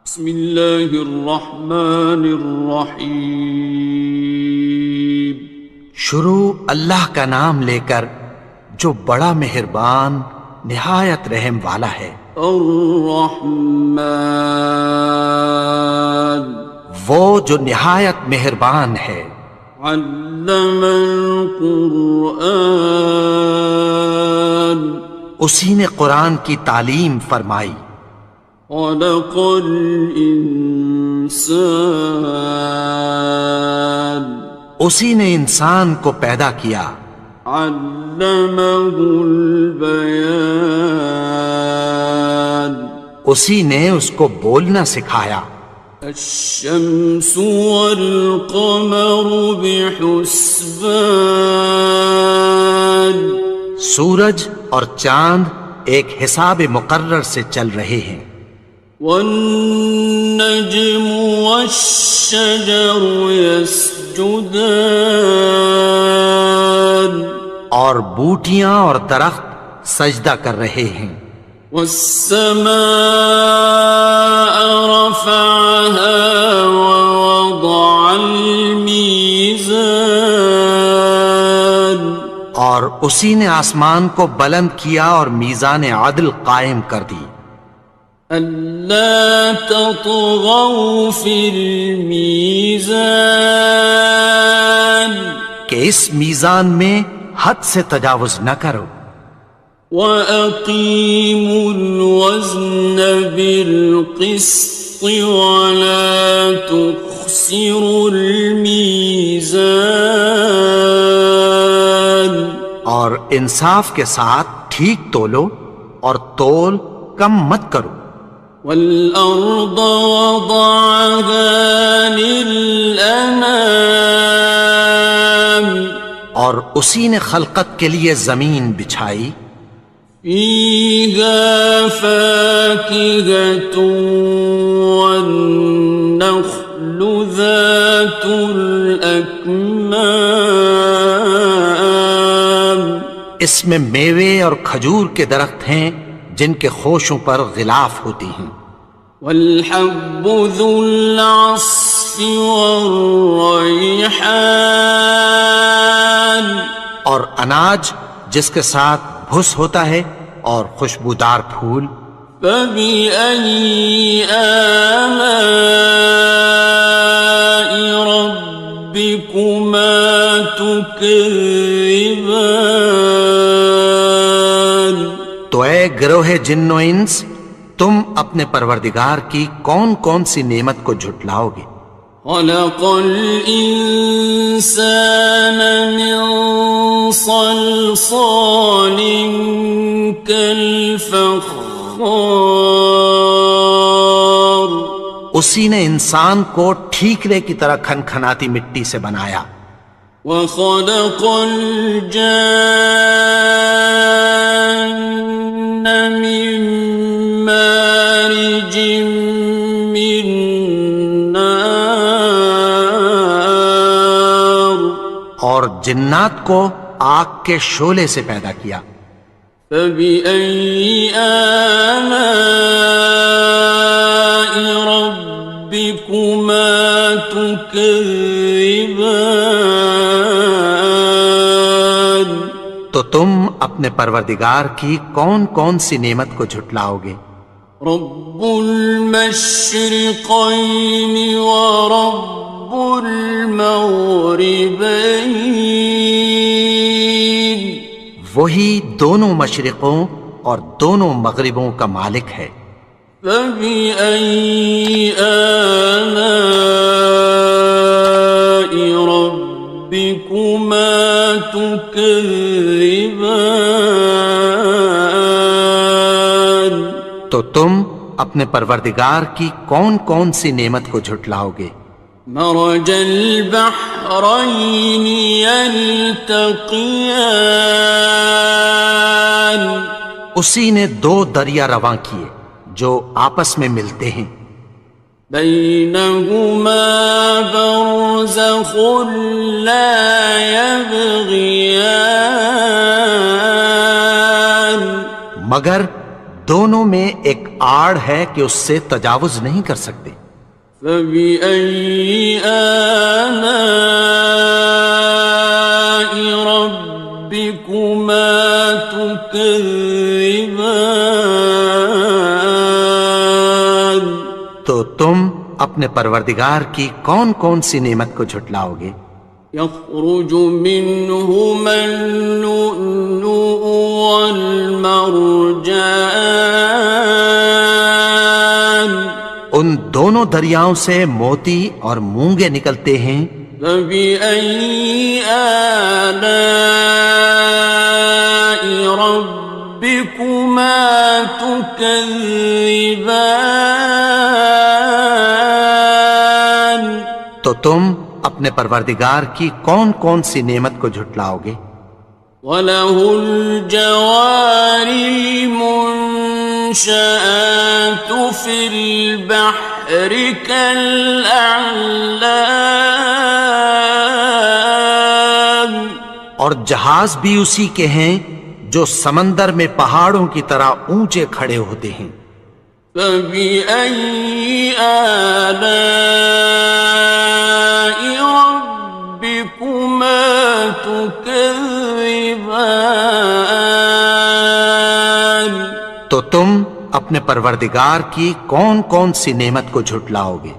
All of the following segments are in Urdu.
بسم اللہ الرحمن الرحیم۔ شروع اللہ کا نام لے کر جو بڑا مہربان نہایت رحم والا ہے۔ الرحمن، وہ جو نہایت مہربان ہے۔ علم القرآن، اسی نے قرآن کی تعلیم فرمائی۔ خلق الانسان، اسی نے انسان کو پیدا کیا۔ علمہ البیان، اسی نے اس کو بولنا سکھایا۔ الشمس والقمر بحسبان، سورج اور چاند ایک حساب مقرر سے چل رہے ہیں۔ والنجم والشجر يسجدان، اور بوٹیاں اور درخت سجدہ کر رہے ہیں۔ والسماء رفعها ووضع الميزان، اور اسی نے آسمان کو بلند کیا اور میزان عدل قائم کر دی۔ ألا تطغوا في الميزان، کہ اس میزان میں حد سے تجاوز نہ کرو۔ وَأَقِيمُوا الْوَزْنَ بِالْقِسْطِ وَلَا تُخْسِرُوا الْمِيزَانَ، اور انصاف کے ساتھ ٹھیک تولو اور تول کم مت کرو۔ وَالْأَرْضَ وَضَعَهَا لِلْأَنَامِ، اور اسی نے خلقت کے لیے زمین بچھائی۔ فِيهَا فَاكِهَةٌ وَالنَّخْلُ ذَاتُ الْأَكْمَامِ، اس میں میوے اور کھجور کے درخت ہیں جن کے خوشوں پر غلاف ہوتی ہیں۔ وَالْحَبُّ ذُو الْعَصْفِ وَالرَّيْحَانِ، اور اناج جس کے ساتھ بھس ہوتا ہے اور خوشبودار پھول۔ فَبِأَيِّ آلَاءِ رَبِّكُمَا تُكَذِّبَانِ، تو اے گروہ جن و انس، تم اپنے پروردگار کی کون کون سی نعمت کو جھٹلاؤ گے؟ خَلَقَ الْإِنسَانَ مِنْ صَلْصَالٍ كَالْفَخَّارِ، اسی نے انسان کو ٹھیکرے کی طرح کھنکھناتی مٹی سے بنایا۔ وَخَلَقَ الْجَانَّ مِن مَّارِجٍ مِّن نَّارٍ، اور جنات کو آگ کے شعلے سے پیدا کیا۔ فَبِأَيِّ آلَاءِ رَبِّكُمَا تُكَذِّبَانِ، تو تم اپنے پروردگار کی کون کون سی نعمت کو جھٹلاؤ گے؟ رب المشرقین ورب المغربین، وہی دونوں مشرقوں اور دونوں مغربوں کا مالک ہے۔ فَبِأَيِّ آلَاءِ رَبِّكُمَا تُكَذِّبَانِ، تو تم اپنے پروردگار کی کون کون سی نعمت کو جھٹلاؤ گے؟ مرج البحرین یلتقیان، اسی نے دو دریا رواں کیے جو آپس میں ملتے ہیں۔ بینہما برزخ لا یبغیان، مگر دونوں میں ایک آڑ ہے کہ اس سے تجاوز نہیں کر سکتے۔ فَبِأَيِّ آلَاءِ رَبِّكُمَا تُكَذِّبَانِ؟ تو تم اپنے پروردگار کی کون کون سی نعمت کو جھٹلاؤ گے؟ يَخْرُجُ مِنْهُمَا اللُّؤْلُؤُ وَالْمَرْجَانُ۔ ان دونوں دریاؤں سے موتی اور مونگے نکلتے ہیں۔ فَبِأَيِّ آلَاءِ رَبِّكُمَا تُكَذِّبَانِ؟ تو تم اپنے پروردگار کی کون کون سی نعمت کو جھٹلاؤ گے؟ وَلَهُ الْجَوَارِ الْمُنشَآتُ فِي الْبَحْرِ كَالْأَعْلَامِ۔ اور جہاز بھی اسی کے ہیں جو سمندر میں پہاڑوں کی طرح اونچے کھڑے ہوتے ہیں۔ فَبِأَيِّ آلَاءِ رَبِّكُمَا تُكَذِّبَانِ؟ تو تم اپنے پروردگار کی کون کون سی نعمت کو جھٹلاؤ گے؟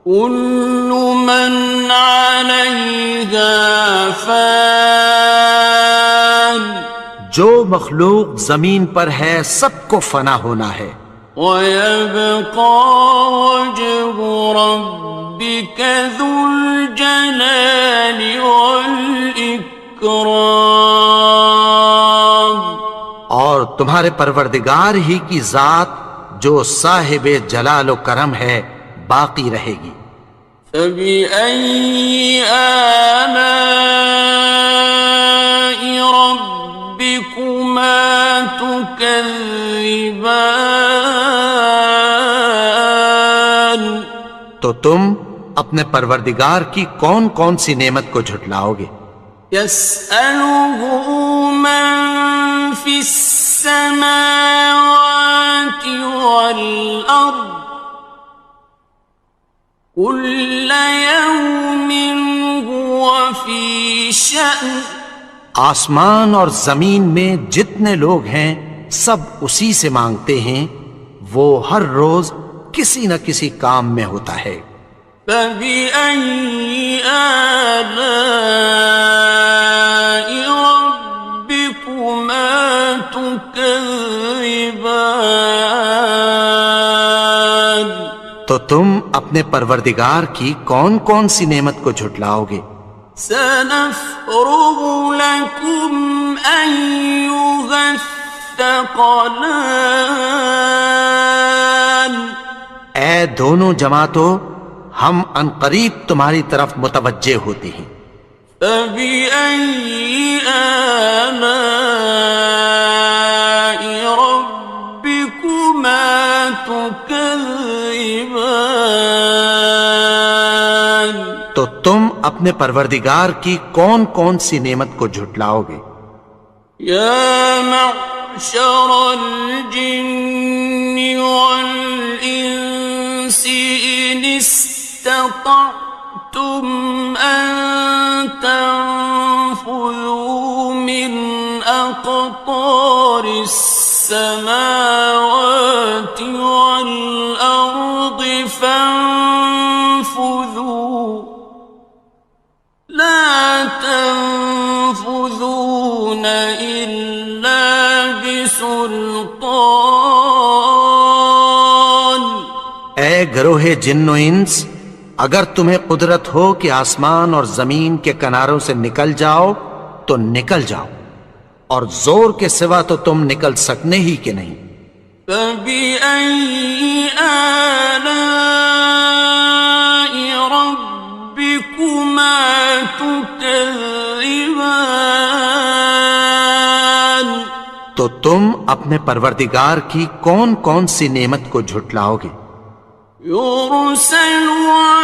كُلُّ مَنْ عَلَيْهَا فَانٍ۔ جو مخلوق زمین پر ہے سب کو فنا ہونا ہے۔ وَيَبْقَى وَجْهُ رَبِّكَ ذُو الْجَلَالِ وَالْإِكْرَامِ۔ اور تمہارے پروردگار ہی کی ذات جو صاحب جلال و کرم ہے باقی رہے گی۔ فَبِأَيِّ آلَاءِ رَبِّكُمَا تُكَذِّبَانِ؟ تو تم اپنے پروردگار کی کون کون سی نعمت کو جھٹلاؤ گے؟ يَسْأَلُهُ مَن فِي السَّمَاوَاتِ وَالْأَرْضِ كُلَّ يَوْمٍ هُوَ فِي شَأْنٍ۔ آسمان اور زمین میں جتنے لوگ ہیں سب اسی سے مانگتے ہیں، وہ ہر روز کسی نہ کسی کام میں ہوتا ہے۔ فَبِأَيِّ آلَاءِ رَبِّكُمَا تُكَذِّبَانِ؟ تو تم اپنے پروردگار کی کون کون سی نعمت کو جھٹلاؤ گے؟ سَنَفْرُغُ لَكُمْ أَيُّهَ الثَّقَلَانِ۔ اے دونوں جماعتوں، ہم عنقریب تمہاری طرف متوجہ ہوتے ہیں۔ فَبِأَيِّ آلَاءِ رَبِّكُمَا تُكَذِّبَانِ؟ تو تم اپنے پروردگار کی کون کون سی نعمت کو جھٹلاؤ گے؟ يَا مَعْشَرَ الْجِنِّ وَالْإِنسِ إِنِ اسْتَطَعْتُمْ أَن تَنفُذُوا مِنْ أَقْطَارِ السَّمَاوَاتِ وَالْأَرْضِ فَانفُذُوا لَا تَنفُذُونَ إِلَّا بِسُلْطَانٍ۔ اے گروہ جن و انس، اگر تمہیں قدرت ہو کہ آسمان اور زمین کے کناروں سے نکل جاؤ تو نکل جاؤ، اور زور کے سوا تو تم نکل سکنے ہی کہ نہیں۔ فَبِأَيِّ آلَاءِ رَبِّكُمَا تُكَذِّبَانِ؟ تو تم اپنے پروردگار کی کون کون سی نعمت کو جھٹلاؤ گے؟ يُرْسَلُ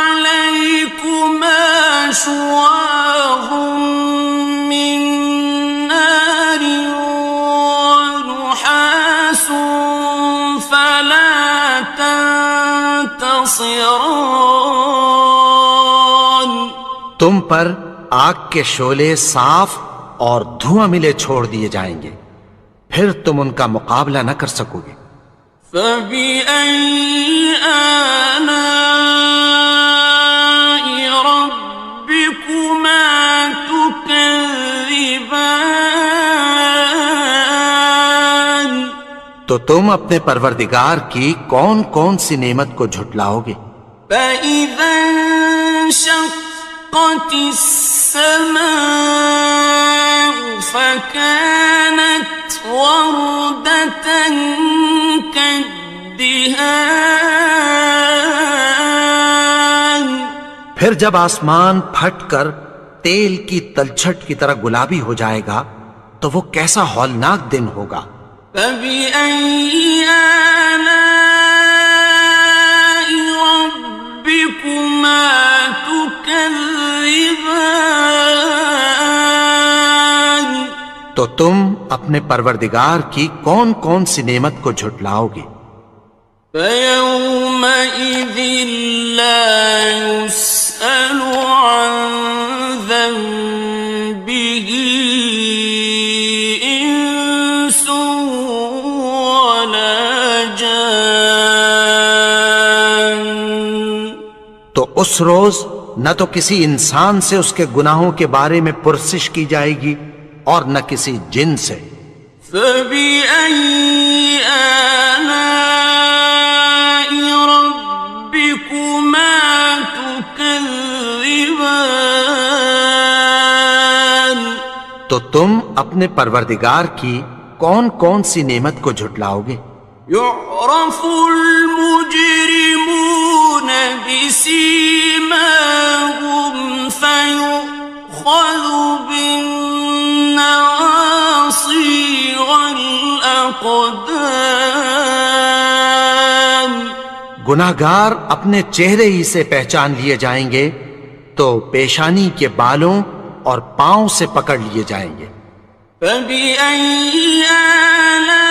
عَلَيْكُمَا شُوَاظٌ مِّن نَّارٍ وَنُحَاسٌ ينتصران تم پر آگ کے شعلے صاف اور دھواں ملے چھوڑ دیے جائیں گے، پھر تم ان کا مقابلہ نہ کر سکو گے۔ فبأي آلاء ربكما تكذبان تو تم اپنے پروردگار کی کون کون سی نعمت کو جھٹلاؤ گے؟ فإذا انشقت السماء فكانت وردة كالدهان پھر جب آسمان پھٹ کر تیل کی تلچھٹ کی طرح گلابی ہو جائے گا تو وہ کیسا ہولناک دن ہوگا۔ فبأي آلاء ربكما تكذبان تو تم اپنے پروردگار کی کون کون سی نعمت کو جھٹلاؤ گے؟ فيومئذ لا يسأل عن ذنبه إنس ولا جان تو اس روز نہ تو کسی انسان سے اس کے گناہوں کے بارے میں پرسش کی جائے گی اور نہ کسی جن سے۔ فبأي آلاء ربكما تكذبان تو تم اپنے پروردگار کی کون کون سی نعمت کو جھٹلاؤ گے؟ يعرف المجرمون بسيماهم فيؤخذ بالنواصي والأقدام گناہگار اپنے چہرے ہی سے پہچان لیے جائیں گے تو پیشانی کے بالوں اور پاؤں سے پکڑ لیے جائیں گے۔ فبأي آلاء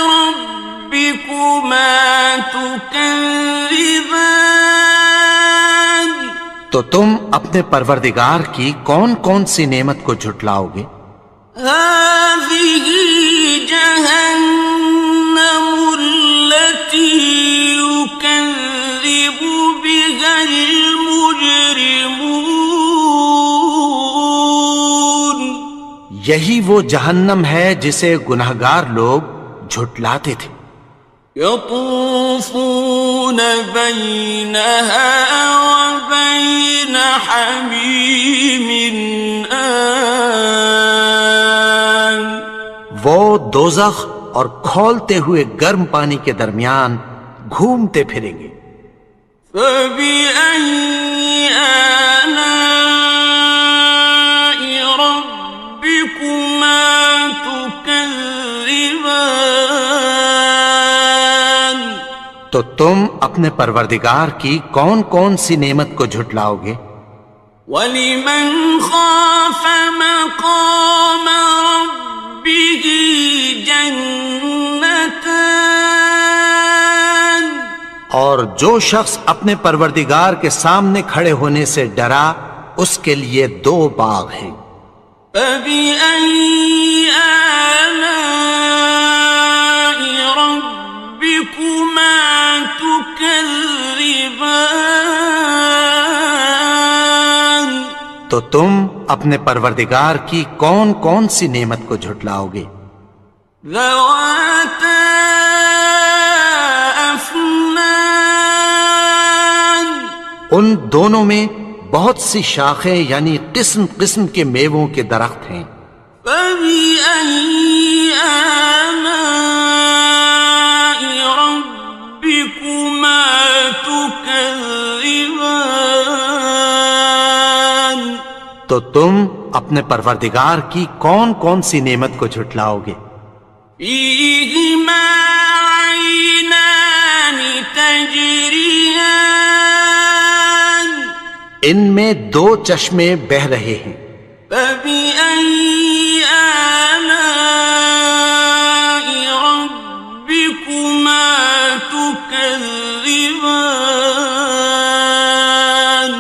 ربكما تكذبان تو تم اپنے پروردگار کی کون کون سی نعمت کو جھٹلاؤ گے؟ هذه جهنم التي يكذب بها المجرمون یہی وہ جہنم ہے جسے گناہگار لوگ جھٹلاتے تھے۔ يطوفون بينها وبين حميم آن وہ دوزخ اور کھولتے ہوئے گرم پانی کے درمیان گھومتے پھریں گے۔ فبأي آلاء ربكما تكذبان تو تم اپنے پروردگار کی کون کون سی نعمت کو جھٹلاؤ گے؟ وَلِمَنْ خَافَ مَقَامَ رَبِّهِ جَنَّتَانِ اور جو شخص اپنے پروردگار کے سامنے کھڑے ہونے سے ڈرا اس کے لیے دو باغ ہیں۔ فَبِأَيِّ آلَاءِ رَبِّكُمَا تُكَذِّبَانِ تو تم اپنے پروردگار کی کون کون سی نعمت کو جھٹلاؤ گے؟ ذَوَاتَا أَفْنَانٍ ان دونوں میں بہت سی شاخیں یعنی قسم قسم کے میووں کے درخت ہیں۔ فَبِأَيِّ آلَاءِ رَبِّكُمَا تُكَذِّبَانِ تو تم اپنے پروردگار کی کون کون سی نعمت کو جھٹلاؤ گے؟ فِيهِمَا عَيْنَانِ تَجْرِيَانِ ان میں دو چشمے بہہ رہے ہیں۔ فَبِأَيِّ آلَاءِ رَبِّكُمَا تُكَذِّبَانِ تكذبان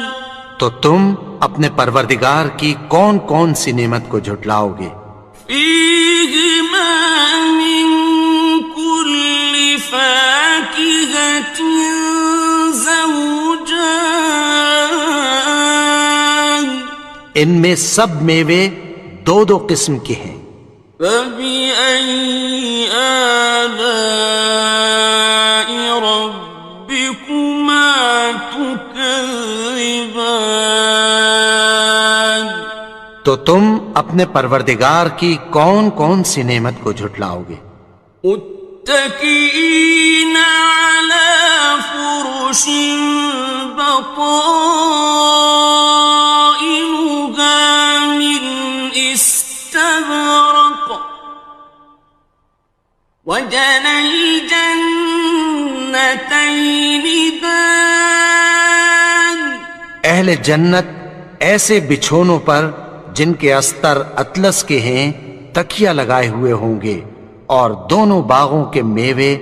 تو تم اپنے پروردگار کی کون کون سی نعمت کو جھٹلاؤ گے؟ فيهما من كل فاكهة زوجان ان میں سب میوے دو دو قسم کے ہیں۔ فبأي آلاء ربكما تكذبان تو تم اپنے پروردگار کی کون کون سی نعمت کو جھٹلاؤ گے؟ متكئين على فرش بطائنها من استبرق وجنى الجنتين دان اہل جنت ایسے بچھونوں پر جن کے استر اطلس کے ہیں تکیہ لگائے ہوئے ہوں گے، اور دونوں باغوں کے میوے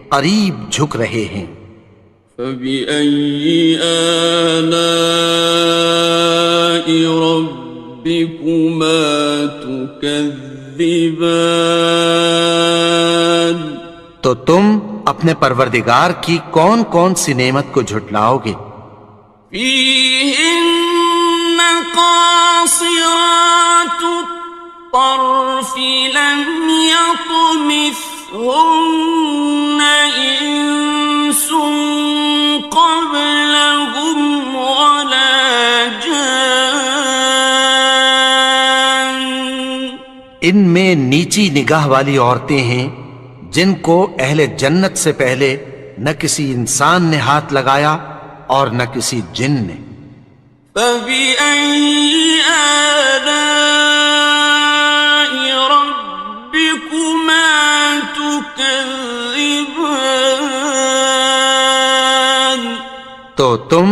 قریب جھک رہے ہیں۔ فبأي آلاء ربكما تكذبان تو تم اپنے پروردگار کی کون کون سی نعمت کو جھٹلاؤ گے؟ فيهن قاصرات الطرف لم يطمثهن إنس قبلهم ولا جان ان میں نیچی نگاہ والی عورتیں ہیں جن کو اہل جنت سے پہلے نہ کسی انسان نے ہاتھ لگایا اور نہ کسی جن نے۔ فبأي آلاء ربكما تكذبان تو تم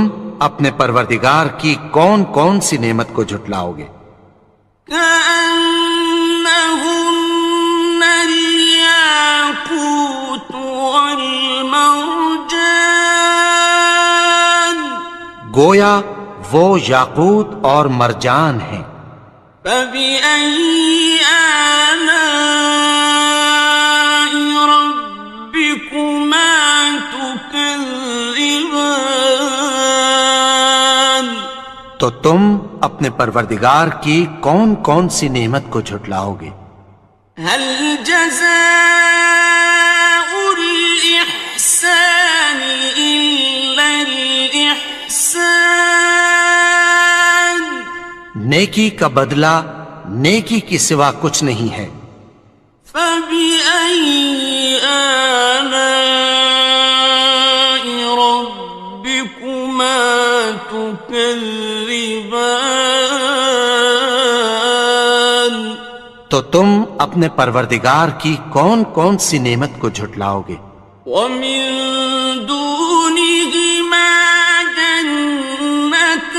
اپنے پروردگار کی کون کون سی نعمت کو جھٹلاؤ گے؟ كأنهن الياقوت والمرجان گویا وہ یاقوت اور مرجان ہیں۔ فبأي آلاء ربكما تكذبان تو تم اپنے پروردگار کی کون کون سی نعمت کو جھٹلاؤ گے؟ هل جزاء الإحسان إلا الإحسان نیکی کا بدلہ نیکی کی سوا کچھ نہیں ہے۔ فبأي آلاء ربكما تكذبان تو تم اپنے پروردگار کی کون کون سی نعمت کو جھٹلاؤ گے؟ ومن دونهما جنتان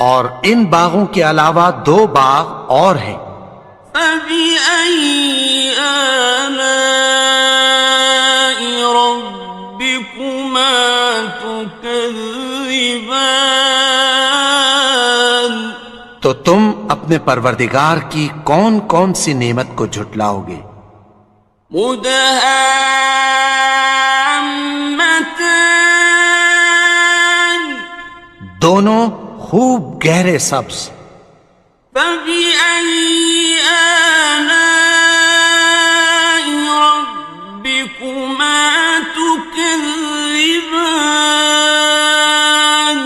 اور ان باغوں کے علاوہ دو باغ اور ہیں۔ فبأي آلاء ربكما تكذبان تو تم اپنے پروردگار کی کون کون سی نعمت کو جھٹلاؤ گے؟ مدهامتان دونوں خوب گہرے سبز۔ فبأي آلاء ربكما تكذبان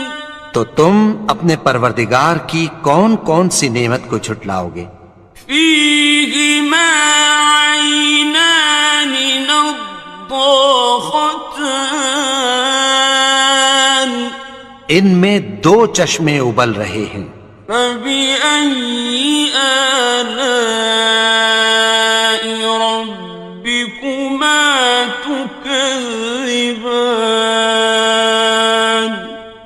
تو تم اپنے پروردگار کی کون کون سی نعمت کو جھٹلاؤ گے؟ فيهما عينان نضاختان ان میں دو چشمے ابل رہے ہیں۔ فبأي آلاء ربكما تكذبان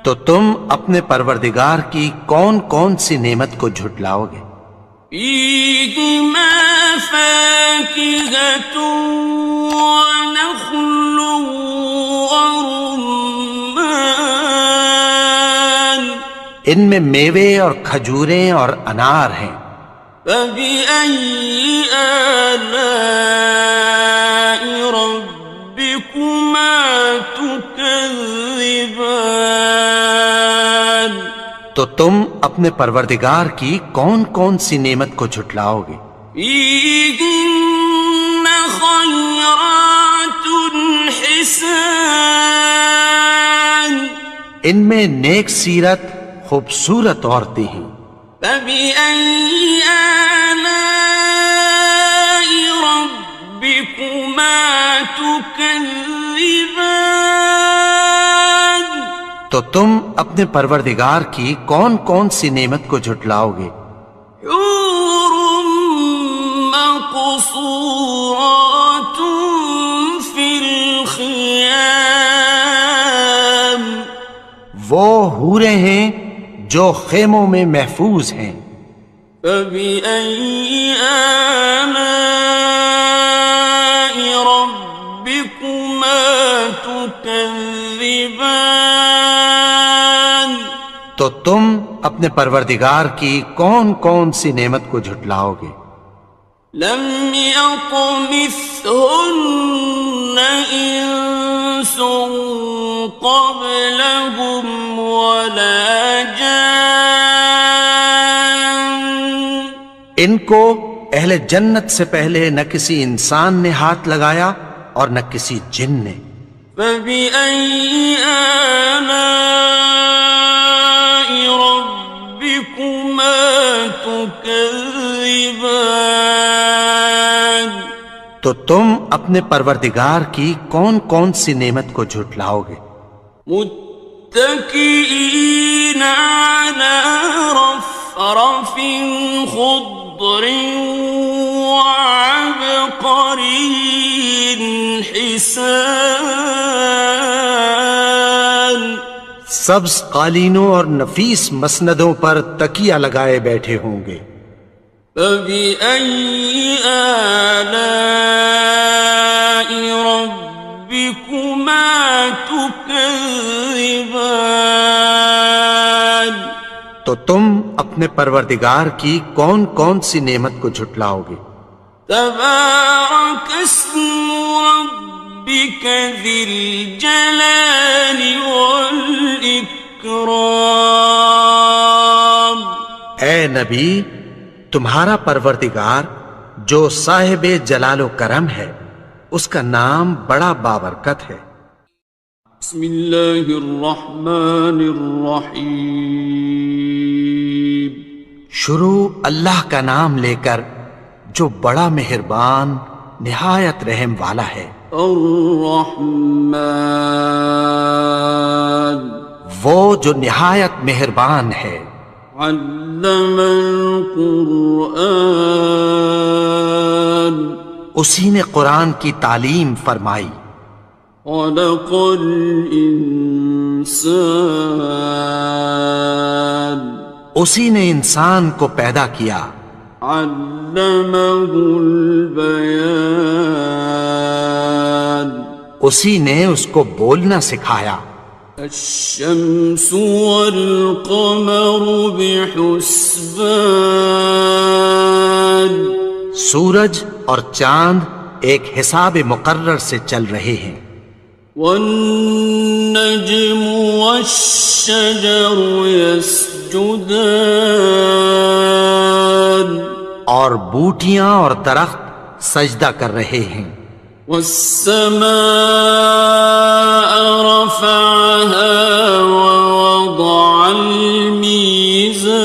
تو تم اپنے پروردگار کی کون کون سی نعمت کو جھٹلاؤ گے؟ فيهما فاكهة ونخل ورمان ان میں میوے اور کھجوریں اور انار ہیں. فبأي آلاء ربكما تكذبان تو تم اپنے پروردگار کی کون کون سی نعمت کو جھٹلاؤ گے؟ فيهن خيرات حسان ان میں نیک سیرت خوبصورت عورتیں ہیں. فبأي آلاء ربكما تكذبان تو تم اپنے پروردگار کی کون کون سی نعمت کو جھٹلاؤ گے؟ حور مقصورات في الخيام وہ حوریں ہیں جو خیموں میں محفوظ ہیں. فبأي آلاء ربكما تكذبان تو تم اپنے پروردگار کی کون کون سی نعمت کو جھٹلاؤ گے؟ لم يطمثهن إنس قبلهم ولا جان ان کو اہل جنت سے پہلے نہ کسی انسان نے ہاتھ لگایا اور نہ کسی جن نے. فبأي آلاء ربكما تكذبان تو تم اپنے پروردگار کی کون کون سی نعمت کو جھٹلاؤ گے؟ متكئين على رفرف خضر وعبقري حسان سبز قالینوں اور نفیس مسندوں پر تکیہ لگائے بیٹھے ہوں گے. فبأي آلاء ربكما تكذبان تو تم اپنے پروردگار کی کون کون سی نعمت کو جھٹلاؤ گے؟ تبارك اسم ربك ذي الجلال والإكرام اے نبی، تمہارا پروردگار جو صاحب جلال و کرم ہے اس کا نام بڑا بابرکت ہے. بسم اللہ الرحمن الرحیم شروع اللہ کا نام لے کر جو بڑا مہربان نہایت رحم والا ہے. الرحمن وہ جو نہایت مہربان ہے. علم القرآن اسی نے قرآن کی تعلیم فرمائی. خلق الانسان اسی نے انسان کو پیدا کیا. علمہ البیان اسی نے اس کو بولنا سکھایا. الشمس والقمر بحسبان سورج اور چاند ایک حساب مقرر سے چل رہے ہیں. والنجم والشجر يسجدان اور بوٹیاں اور درخت سجدہ کر رہے ہیں. والسماء رفعها ووضع الميزان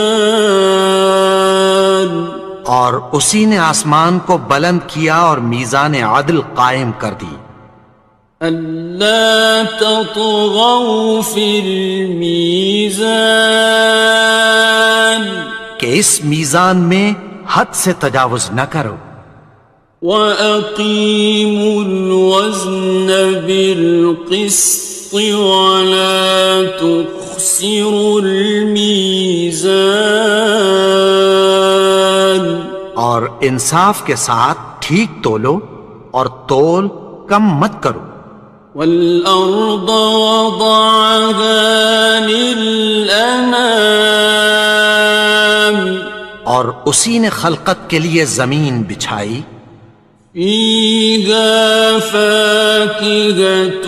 اور اسی نے آسمان کو بلند کیا اور میزان عدل قائم کر دی. ألا تطغوا في الميزان کہ اس میزان میں حد سے تجاوز نہ کرو. وَأَقِيمُوا الْوَزْنَ بِالْقِسْطِ وَلَا تُخْسِرُوا الْمِيزَانَ اور انصاف کے ساتھ ٹھیک تولو اور تول کم مت کرو. والأرض وضعها للأنام اور اسی نے خلقت کے لیے زمین بچھائی. فيها فاكهة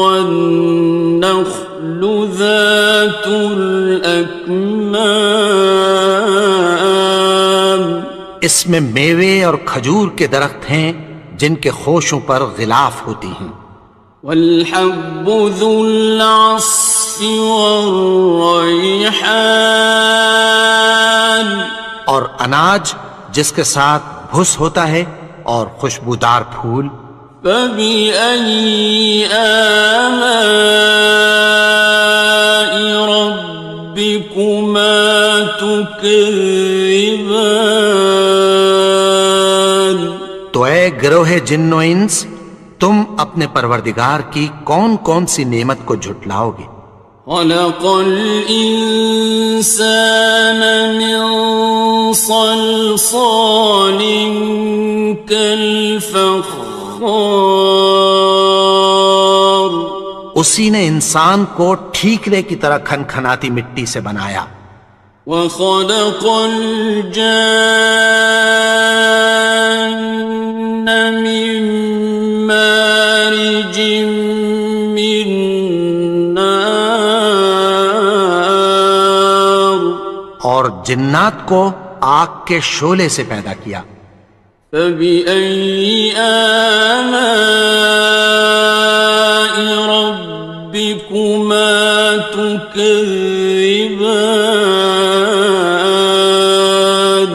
والنخل ذات الأكمام اس میں میوے اور کھجور کے درخت ہیں جن کے خوشوں پر غلاف ہوتی ہیں. والحب ذو العصف والريحان اور اناج جس کے ساتھ بھس ہوتا ہے اور خوشبودار پھول. فبأي آلاء ربكما تكذبان تو اے گروہ جن و انس، تم اپنے پروردگار کی کون کون سی نعمت کو جھٹلاؤ گے؟ خلق الإنسان من صلصال كالفخار اسی نے انسان کو ٹھیکرے کی طرح کھنکھناتی مٹی سے بنایا. وخلق الجان من مارج من نار اور جنات کو آگ کے شعلے سے پیدا کیا. فبأي آلاء ربكما تكذبان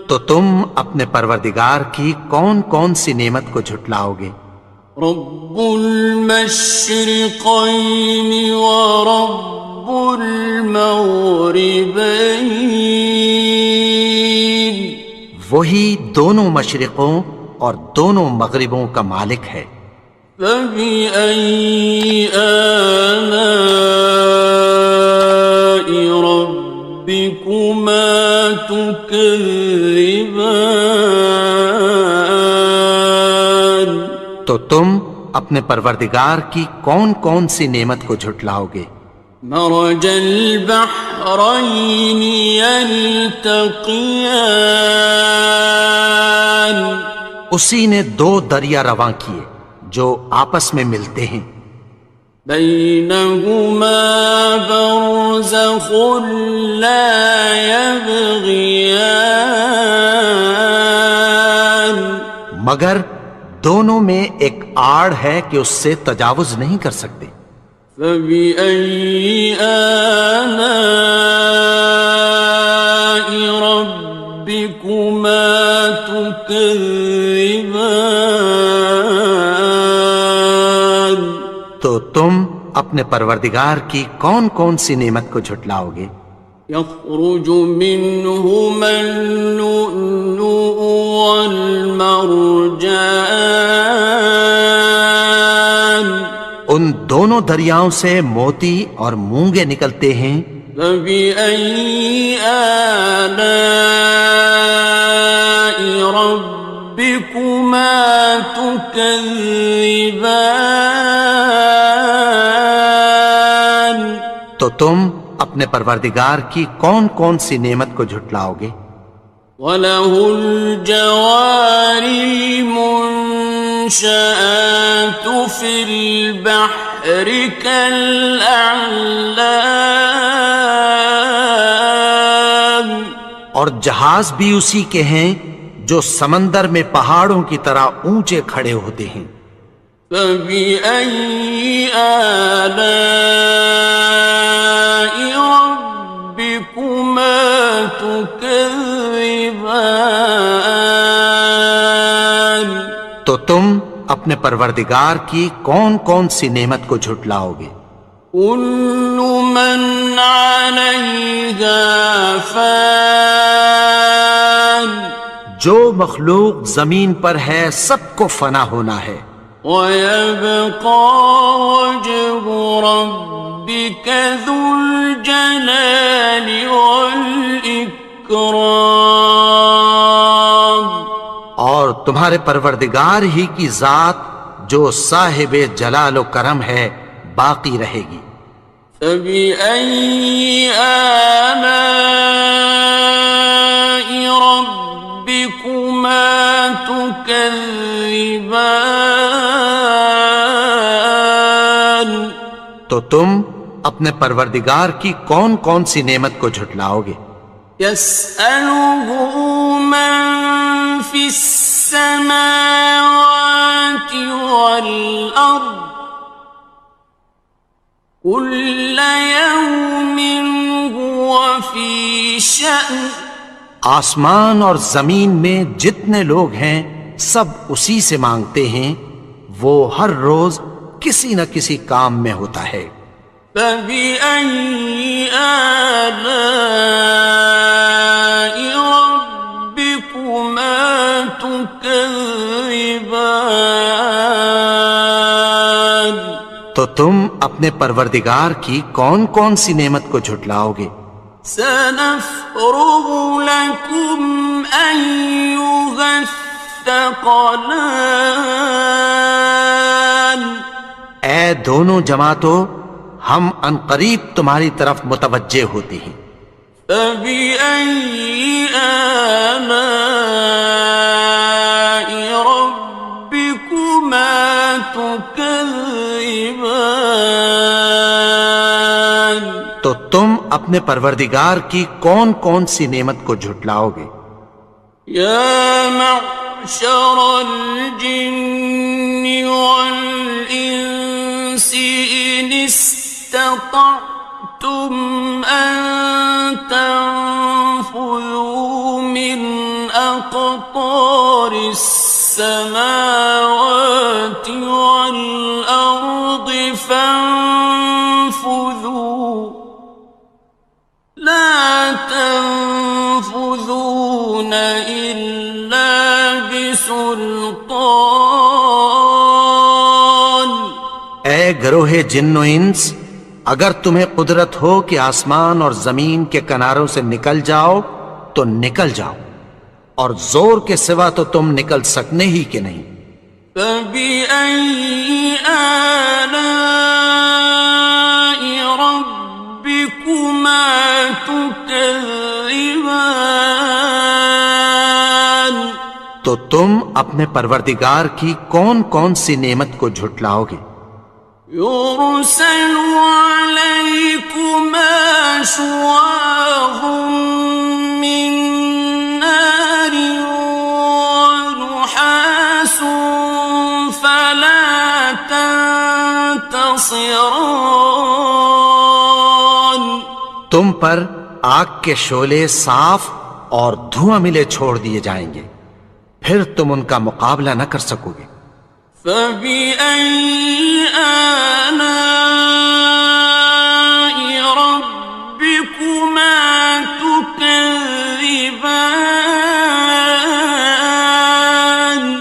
تو تم اپنے پروردگار کی کون کون سی نعمت کو جھٹلاؤ گے؟ رب المشرقين ورب المغربين وہی دونوں مشرقوں اور دونوں مغربوں کا مالک ہے. فبأي آلاء ربكما تكذبان تو تم اپنے پروردگار کی کون کون سی نعمت کو جھٹلاؤ گے؟ مرج البحرين يلتقيان اسی نے دو دریا رواں کیے جو آپس میں ملتے ہیں. بينهما برزخ لا يبغيان مگر دونوں میں ایک آڑ ہے کہ اس سے تجاوز نہیں کر سکتے. فبأي آلاء ربكما تكذبان تو تم اپنے پروردگار کی کون کون سی نعمت کو جھٹلاؤ گے؟ يخرج منهما اللؤلؤ والمرجان ان دونوں دریاؤں سے موتی اور مونگے نکلتے ہیں. فبأي آلاء ربكما تكذبان تو تم اپنے پروردگار کی کون کون سی نعمت کو جھٹلاؤ گے؟ وَلَهُ الْجَوَارِ الْمُنشَآتُ فِي الْبَحْرِ كَالْأَعْلَامِ اور جہاز بھی اسی کے ہیں جو سمندر میں پہاڑوں کی طرح اونچے کھڑے ہوتے ہیں. فَبِأَيِّ آلَاءِ رَبِّكُمَا تُكَذِّبَانِ تو تم اپنے پروردگار کی کون کون سی نعمت کو جھٹلاؤ گے؟ كُلُّ مَنْ عَلَيْهَا فَانٍ جو مخلوق زمین پر ہے سب کو فنا ہونا ہے. وَيَبْقَى وَجْهُ رَبِّكَ ذُو الْجَلَالِ وَالْإِكْرَامِ اور تمہارے پروردگار ہی کی ذات جو صاحب جلال و کرم ہے باقی رہے گی۔ فَبِأَيِّ آلَاءِ رَبِّكُمَا تُكَذِّبَانِ؟ تو تم اپنے پروردگار کی کون کون سی نعمت کو جھٹلاؤ گے؟ يَسْأَلُهُ مَن فِي السَّمَاوَاتِ وَالْأَرْضِ كُلَّ يَوْمٍ هُوَ فِي شَأْنٍ۔ آسمان اور زمین میں جتنے لوگ ہیں سب اسی سے مانگتے ہیں، وہ ہر روز کسی نہ کسی کام میں ہوتا ہے۔ فَبِأَيِّ آلَاءِ رَبِّكُمَا تُكَذِّبَانِ؟ تو تم اپنے پروردگار کی کون کون سی نعمت کو جھٹلاؤ گے؟ سَنَفْرُغُ لَكُمْ أَيُّهَ الثَّقَلَانِ؟ اے دونوں جماعتوں، ہم عنقریب تمہاری طرف متوجہ ہوتے ہیں۔ فَبِأَيِّ آلَاءِ رَبِّكُمَا تُكَذِّبَانِ؟ تو تم اپنے پروردگار کی کون کون سی نعمت کو جھٹلاؤ گے؟ يَا مَعْشَرَ الْجِنِّ وَالْإِنسِ إِنِ اسْتَطَعْتُمْ أَن تَنفُذُوا مِنْ أَقْطَارِ السَّمَاوَاتِ وَالْأَرْضِ فَانفُذُوا لَا تَنفُذُونَ إِلَّا بِسُلْطَانٍ۔ اے گروہ جن و انس، اگر تمہیں قدرت ہو کہ آسمان اور زمین کے کناروں سے نکل جاؤ تو نکل جاؤ، اور زور کے سوا تو تم نکل سکنے ہی کہ نہیں۔ فَبِأَيِّ آلَاءِ رَبِّكُمَا تُكَذِّبَانِ؟ تو تم اپنے پروردگار کی کون کون سی نعمت کو جھٹلاؤ گے؟ يُرْسَلُ عَلَيْكُمَا شُوَاظٌ مِّن نَّارٍ وَنُحَاسٌ فَلَا تَنتَصِرَانِ؟ تم پر آگ کے شعلے صاف اور دھواں ملے چھوڑ دیے جائیں گے، پھر تم ان کا مقابلہ نہ کر سکو گے۔ فَبِأَيِّ آلَاءِ رَبِّكُمَا تُكَذِّبَانِ؟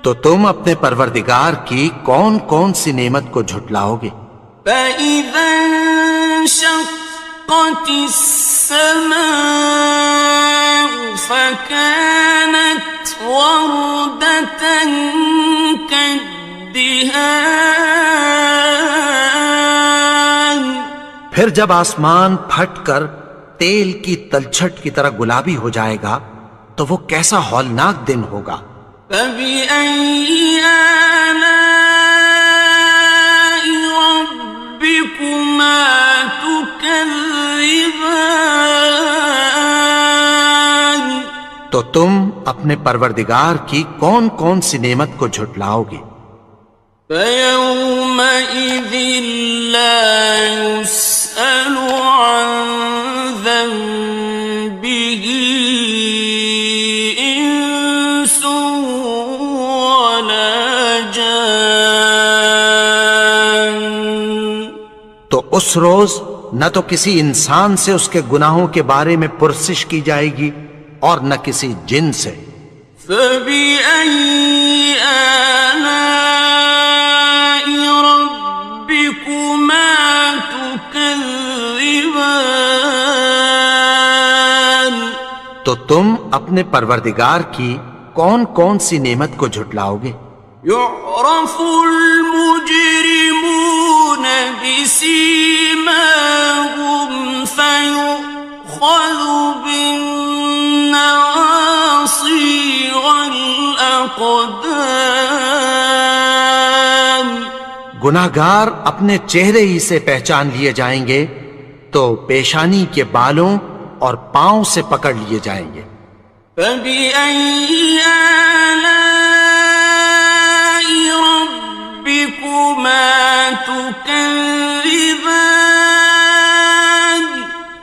تو تم اپنے پروردگار کی کون کون سی نعمت کو جھٹلاؤ گے؟ فَإِذَا انشَقَّتِ السَّمَاءُ فَكَانَتْ وَرْدَةً كَالدِّهَانِ؟ پھر جب آسمان پھٹ کر تیل کی تلچھٹ کی طرح گلابی ہو جائے گا تو وہ کیسا ہولناک دن ہوگا۔ فَبِأَيِّ آلَاءِ رَبِّكُمَا تُكَذِّبَانِ؟ تو تم اپنے پروردگار کی کون کون سی نعمت کو جھٹلاؤ گے؟ فَيَوْمَئِذٍ لَا يُسْأَلُ عَن ذَنبِهِ إِنسٌ وَلَا جَانٌ۔ تو اس روز نہ تو کسی انسان سے اس کے گناہوں کے بارے میں پرسش کی جائے گی اور نہ کسی جن سے۔ فَبِأَيِّ آلَاءِ رَبِّكُمَا تُكَذِّبَانِ؟ تو تم اپنے پروردگار کی کون کون سی نعمت کو جھٹلاؤ گے؟ يعرف المجرمون بسيماهم فيؤخذ بالنواصي والأقدام گناہگار اپنے چہرے ہی سے پہچان لیے جائیں گے تو پیشانی کے بالوں اور پاؤں سے پکڑ لیے جائیں گے۔ فَبِأَيِّ آلَاءِ رَبِّكُمَا تُكَذِّبَانِ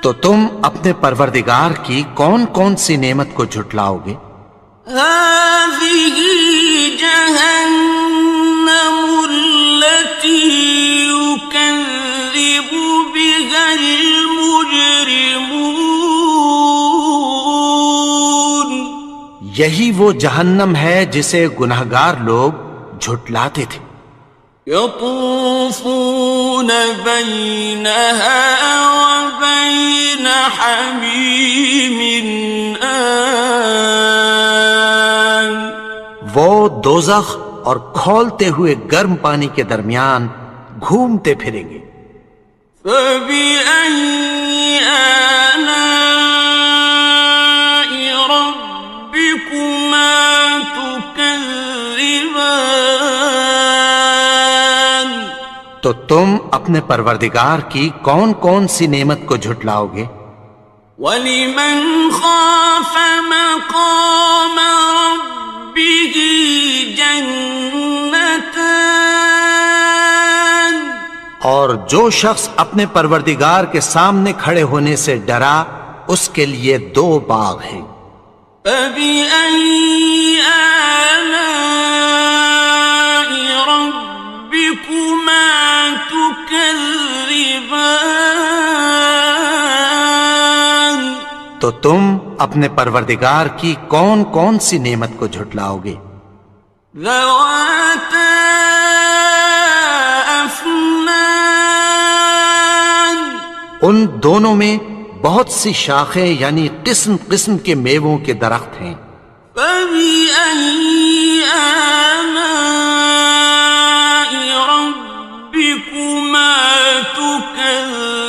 تو تم اپنے پروردگار کی کون کون سی نعمت کو جھٹلاؤ گے؟ هَٰذِهِ جَهَنَّمُ الَّتِي يُكَذِّبُ بِهَا الْمُجْرِمُونَ یہی وہ جہنم ہے جسے گناہگار لوگ جھٹلاتے تھے۔ يطوفون بينها وبين حميم آن وہ دوزخ اور کھولتے ہوئے گرم پانی کے درمیان گھومتے پھریں گے۔ فبأي آلاء ربكما تكذبان تو تم اپنے پروردگار کی کون کون سی نعمت کو جھٹلاؤ گے؟ وَلِمَنْ خَافَ مَقَامَ رَبِّهِ جَنَّتَانِ اور جو شخص اپنے پروردگار کے سامنے کھڑے ہونے سے ڈرا اس کے لیے 2 باغ ہیں۔ فَبِأَيِّ آلَاءِ رَبِّكُمَا تُكَذِّبَانِ تو تم اپنے پروردگار کی کون کون سی نعمت کو جھٹلاؤ گے؟ ذَوَاتَا أَفْنَانٍ ان دونوں میں بہت سی شاخیں یعنی قسم قسم کے میووں کے درخت ہیں۔ فَبِأَيِّ آلَاءِ رَبِّكُمَا تُكَذِّبَانِ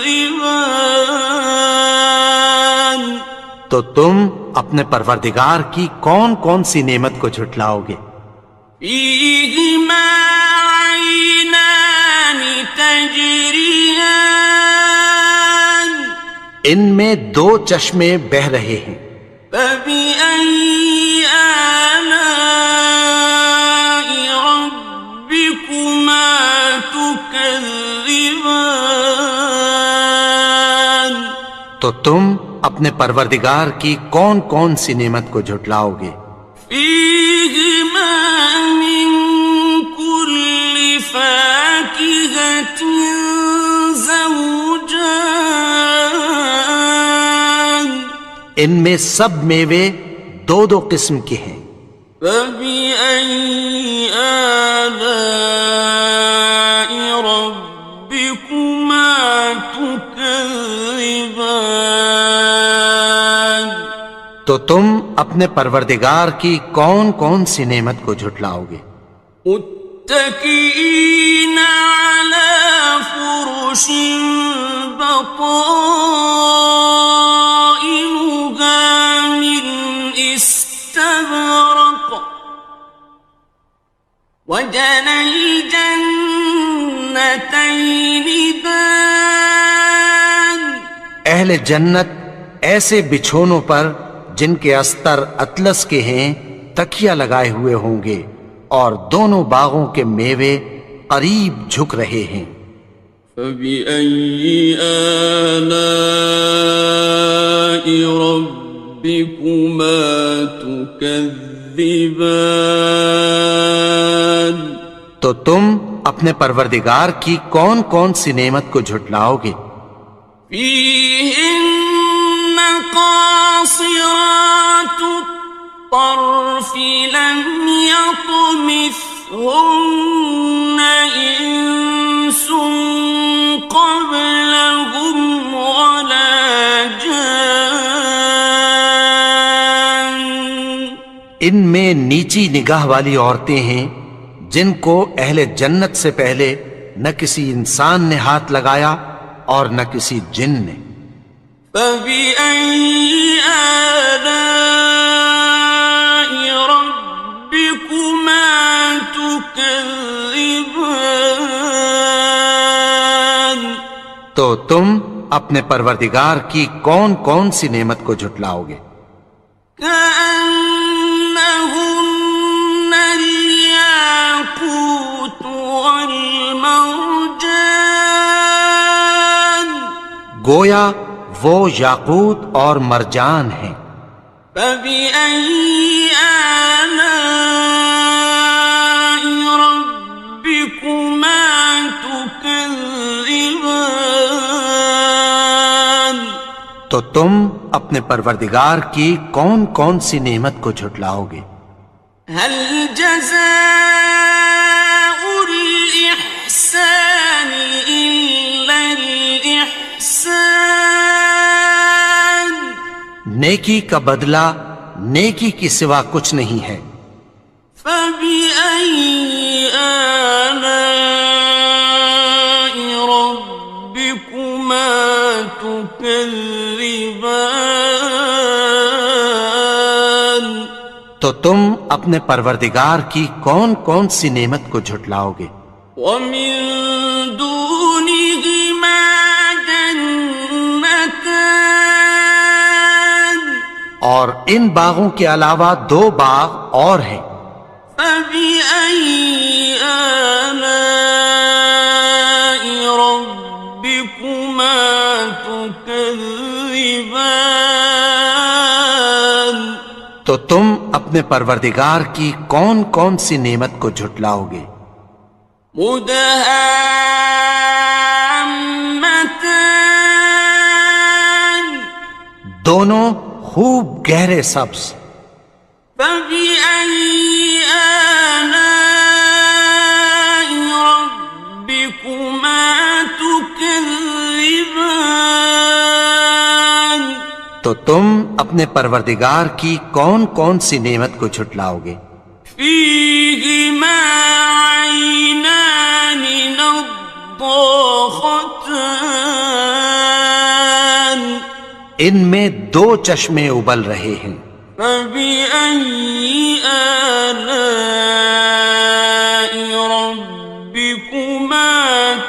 تو تم اپنے پروردگار کی کون کون سی نعمت کو جھٹلاؤ گے؟ فِيهِمَا عَيْنَانِ تَجْرِيَانِ ان میں 2 چشمے بہہ رہے ہیں۔ فَبِأَيِّ آلَاءِ رَبِّكُمَا تُكَذِّبَانِ تو تم اپنے پروردگار کی کون کون سی نعمت کو جھٹلاؤ گے؟ فِيهِمَا مِن كُلِّ فَاكِهَةٍ زَوْجَانِ ان میں سب میوے 2 قسم کے ہیں۔ فَبِأَيِّ آلَاءِ رَبِّكُمَا تُكَذِّبَانِ تو تم اپنے پروردگار کی کون کون سی نعمت کو جھٹلاؤ گے؟ متكئين على فرش بطائنها من استبرق وجنى الجنتين دان اہل جنت ایسے بچھونوں پر جن کے استر اطلس کے ہیں تکیہ لگائے ہوئے ہوں گے اور دونوں باغوں کے میوے قریب جھک رہے ہیں۔ فَبِأَيِّ آلَاءِ رَبِّكُمَا تُكَذِّبَانِ تو تم اپنے پروردگار کی کون کون سی نعمت کو جھٹلاؤ گے؟ فِيهِنَّ قَاصِرَاتُ الطَّرْفِ لَمْ يَطْمِثْهُنَّ إِنسٌ قَبْلَهُمْ وَلَا جَانٌّ ان میں نیچی نگاہ والی عورتیں ہیں جن کو اہل جنت سے پہلے نہ کسی انسان نے ہاتھ لگایا اور نہ کسی جن نے. فَبِأَيِّ آلَاءِ رَبِّكُمَا تُكَذِّبَانِ تو تم اپنے پروردگار کی کون کون سی نعمت کو جھٹلاؤ گے؟ كأنهن الياقوت والمرجان گویا وہ یاقوت اور مرجان ہیں. فبأي آلاء ربكما تكذبان تو تم اپنے پروردگار کی کون کون سی نعمت کو جھٹلاؤ گے؟ هل جزاء الإحسان إلا الإحسان نیکی کا بدلہ نیکی کی سوا کچھ نہیں ہے. فبأي آلاء ربكما تكذبان تو تم اپنے پروردگار کی کون کون سی نعمت کو جھٹلاؤ گے؟ ومن دونهما جنتان اور ان باغوں کے علاوہ دو باغ اور ہیں. فبأي آلاء ربكما تكذبان تو تم اپنے پروردگار کی کون کون سی نعمت کو جھٹلاؤ گے؟ مدهامتان دونوں خوب گہرے سبز. فبأي آلاء ربكما تكذبان تو تم اپنے پروردگار کی کون کون سی نعمت کو جھٹلاؤ گے؟ فيهما عينان نضاختان ان میں دو چشمے ابل رہے ہیں. فبأي آلاء ربكما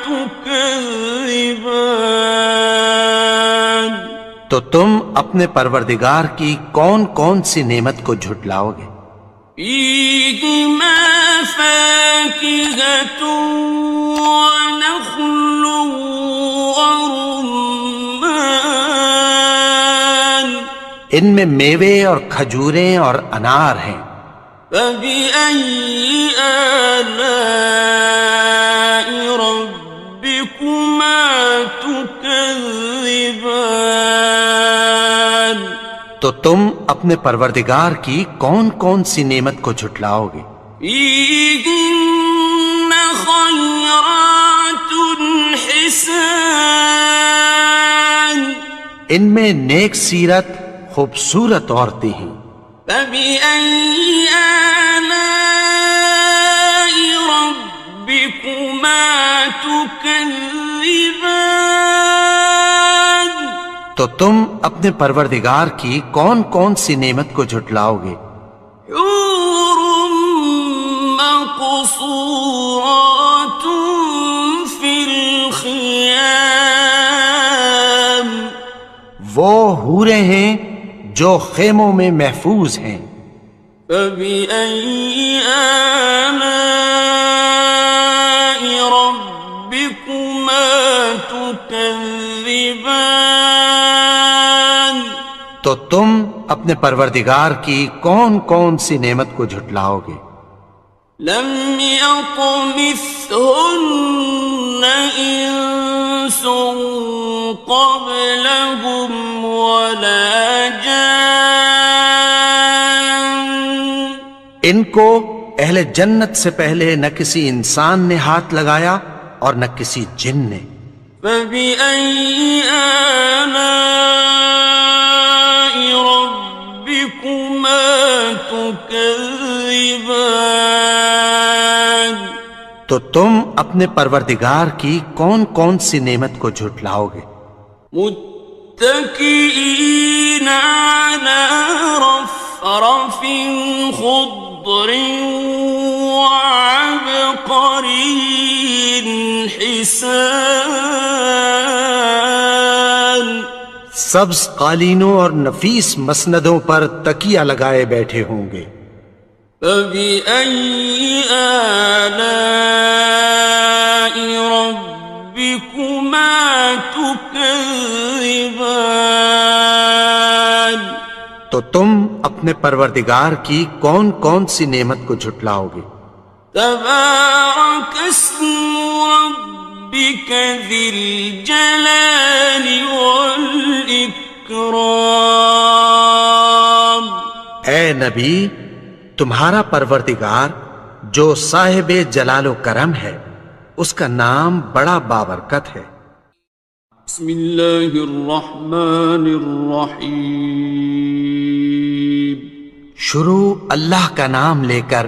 تكذبان تو تم اپنے پروردگار کی کون کون سی نعمت کو جھٹلاؤ گے؟ فيهما فاكهة ونخل ورمان ان میں میوے اور کھجوریں اور انار ہیں. فبأي آلاء ربكما تكذبان تو تم اپنے پروردگار کی کون کون سی نعمت کو جھٹلاؤ گے؟ فيهن خيرات حسان ان میں نیک سیرت خوبصورت عورتیں ہیں. فبأي آلاء ربكما تكذبان تو تم اپنے پروردگار کی کون کون سی نعمت کو جھٹلاؤ گے؟ حور مقصورات في الخيام وہ حوریں ہیں جو خیموں میں محفوظ ہیں. فبأي آلاء ربكما تكذبان تو تم اپنے پروردگار کی کون کون سی نعمت کو جھٹلاؤ گے؟ لم يطمثهن إنس قبلهم ولا جان ان کو اہل جنت سے پہلے نہ کسی انسان نے ہاتھ لگایا اور نہ کسی جن نے. فبأي آلاء ربكما تكذبان تكذبان تو تم اپنے پروردگار کی کون کون سی نعمت کو جھٹلاؤ گے؟ متكئين على رفرف خضر وعبقري حسان سبز قالینوں اور نفیس مسندوں پر تکیہ لگائے بیٹھے ہوں گے۔ فبأي آلاء ربكما تكذبان تو تم اپنے پروردگار کی کون کون سی نعمت کو جھٹلاؤ گے؟ تبارك اسم ربك ذي الجلال والإكرام اے نبی، تمہارا پروردگار جو صاحب جلال و کرم ہے، اس کا نام بڑا بابرکت ہے۔ بسم اللہ الرحمن الرحیم شروع اللہ کا نام لے کر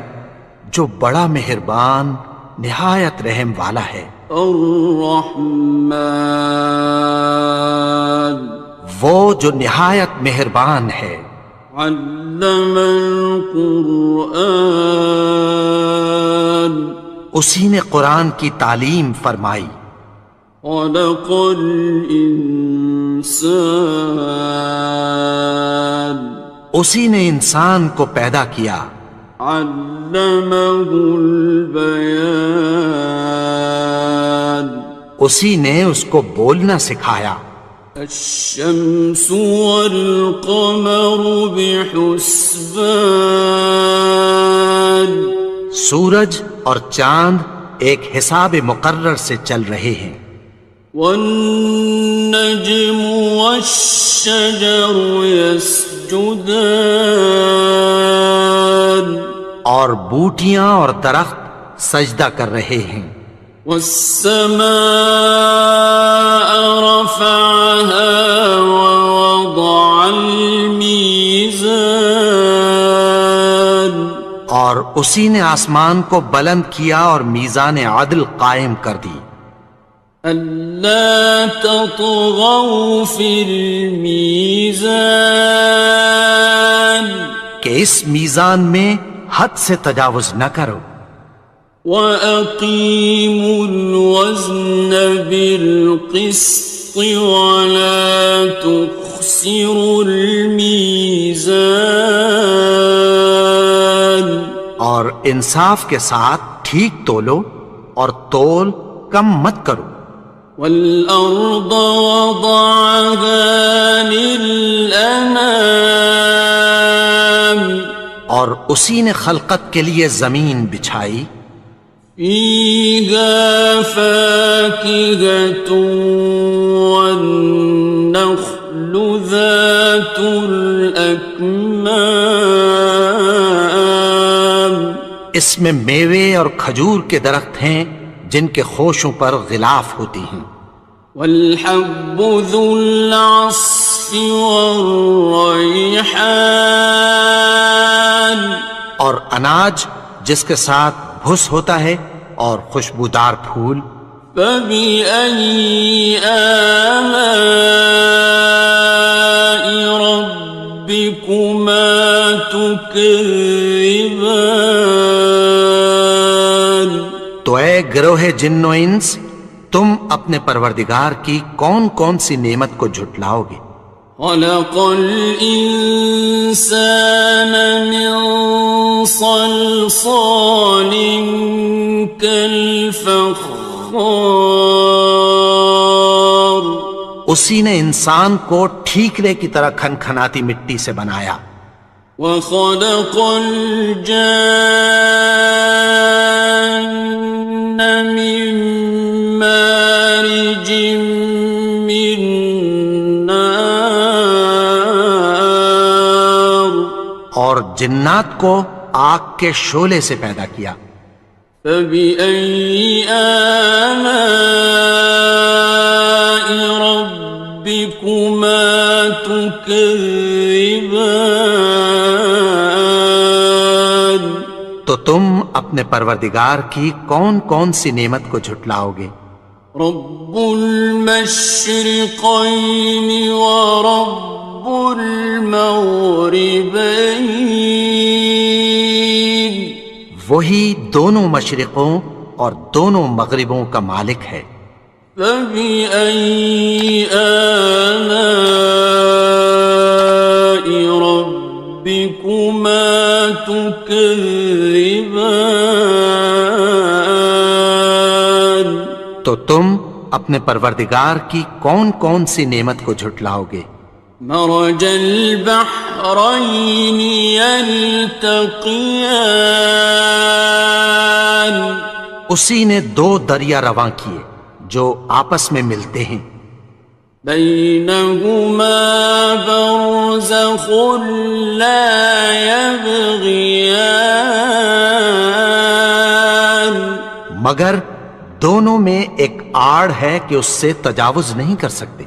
جو بڑا مہربان نہایت رحم والا ہے۔ الرحمن وہ جو نہایت مہربان ہے۔ علم القرآن اسی نے قرآن کی تعلیم فرمائی۔ خلق الانسان اسی نے انسان کو پیدا کیا۔ علمہ البیان اسی نے اس کو بولنا سکھایا۔ الشمس والقمر بحسبان سورج اور چاند ایک حساب مقرر سے چل رہے ہیں۔ والنجم والشجر يسجدان اور بوٹیاں اور درخت سجدہ کر رہے ہیں۔ والسماء رفعها ووضع الميزان اور اسی نے آسمان کو بلند کیا اور میزان عدل قائم کر دی۔ ألا تطغوا في الميزان کہ اس میزان میں حد سے تجاوز نہ کرو۔ وَأَقِيمُوا الْوَزْنَ بِالْقِسْطِ وَلَا تُخْسِرُوا الْمِيزَانَ اور انصاف کے ساتھ ٹھیک تولو اور تول کم مت کرو۔ وَالْأَرْضَ وَضَعَهَا لِلْأَنَامِ اور اسی نے خلقت کے لیے زمین بچھائی۔ فِيهَا فَاكِهَةٌ وَالنَّخْلُ ذَاتُ الْأَكْمَامِ اس میں میوے اور کھجور کے درخت ہیں جن کے خوشوں پر غلاف ہوتی ہیں۔ وَالْحَبُّ ذُو الْعَصْفِ وَالرَّيْحَانِ اور اناج جس کے ساتھ بھس ہوتا ہے اور خوشبودار پھول۔ فَبِأَيِّ آلَاءِ رَبِّكُمَا تُكَذِّبَانِ تو اے گروہ جن و انس، تم اپنے پروردگار کی کون کون سی نعمت کو جھٹلاؤ گے؟ خلق الإنسان من صلصال كالفخار اسی نے انسان کو ٹھیکرے کی طرح کھنکھناتی مٹی سے بنایا۔ وخلق الجان من مارج من نار اور جنات کو آگ کے شعلے سے پیدا کیا۔ فبأي آلاء ربكما تكذبان تم اپنے پروردگار کی کون کون سی نعمت کو جھٹلاؤ گے؟ رب المشرقین ورب المغربین، وہی دونوں مشرقوں اور دونوں مغربوں کا مالک ہے۔ فبأي آلاء ربكما تكذبان، تو تم اپنے پروردگار کی کون کون سی نعمت کو جھٹلاؤ گے؟ مرج البحرين يلتقيان، اسی نے دو دریا رواں کیے جو آپس میں ملتے ہیں، بينهما برزخ لا يبغيان، مگر دونوں میں ایک آڑ ہے کہ اس سے تجاوز نہیں کر سکتے۔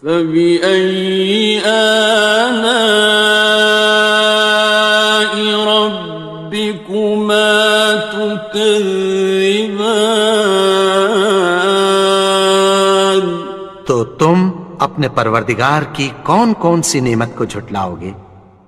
فبأي آلاء ربكما تكذبان، تو تم اپنے پروردگار کی کون کون سی نعمت کو جھٹلاؤ گے؟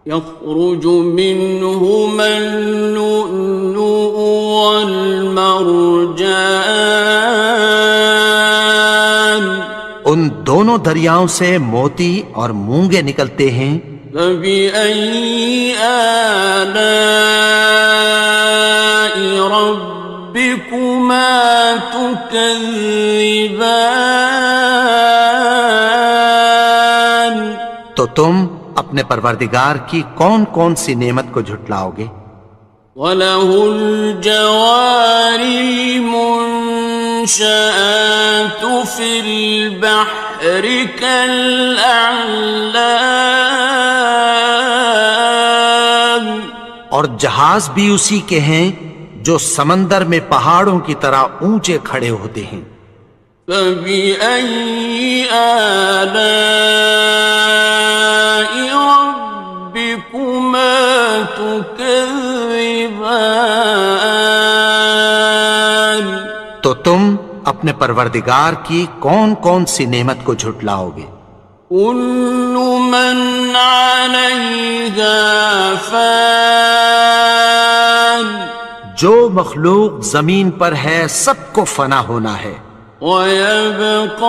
يخرج منهما اللؤلؤ والمرجان، ان دونوں دریاؤں سے موتی اور مونگے نکلتے ہیں۔ فبأي آلاء ربكما تكذبان، تو تم اپنے پروردگار کی کون کون سی نعمت کو جھٹلاؤ گے؟ وَلَهُ الْجَوَارِ الْمُنشَآتُ فِي الْبَحْرِ كَالْأَعْلَامِ، اور جہاز بھی اسی کے ہیں جو سمندر میں پہاڑوں کی طرح اونچے کھڑے ہوتے ہیں۔ فَبِأَيِّ آلَاءِ رَبِّكُمَا تُكَذِّبَانِ، تو تم اپنے پروردگار کی کون کون سی نعمت کو جھٹلاؤ گے؟ كُلُّ مَنْ عَلَيْهَا فَانٍ، جو مخلوق زمین پر ہے سب کو فنا ہونا ہے، وَيَبْقَى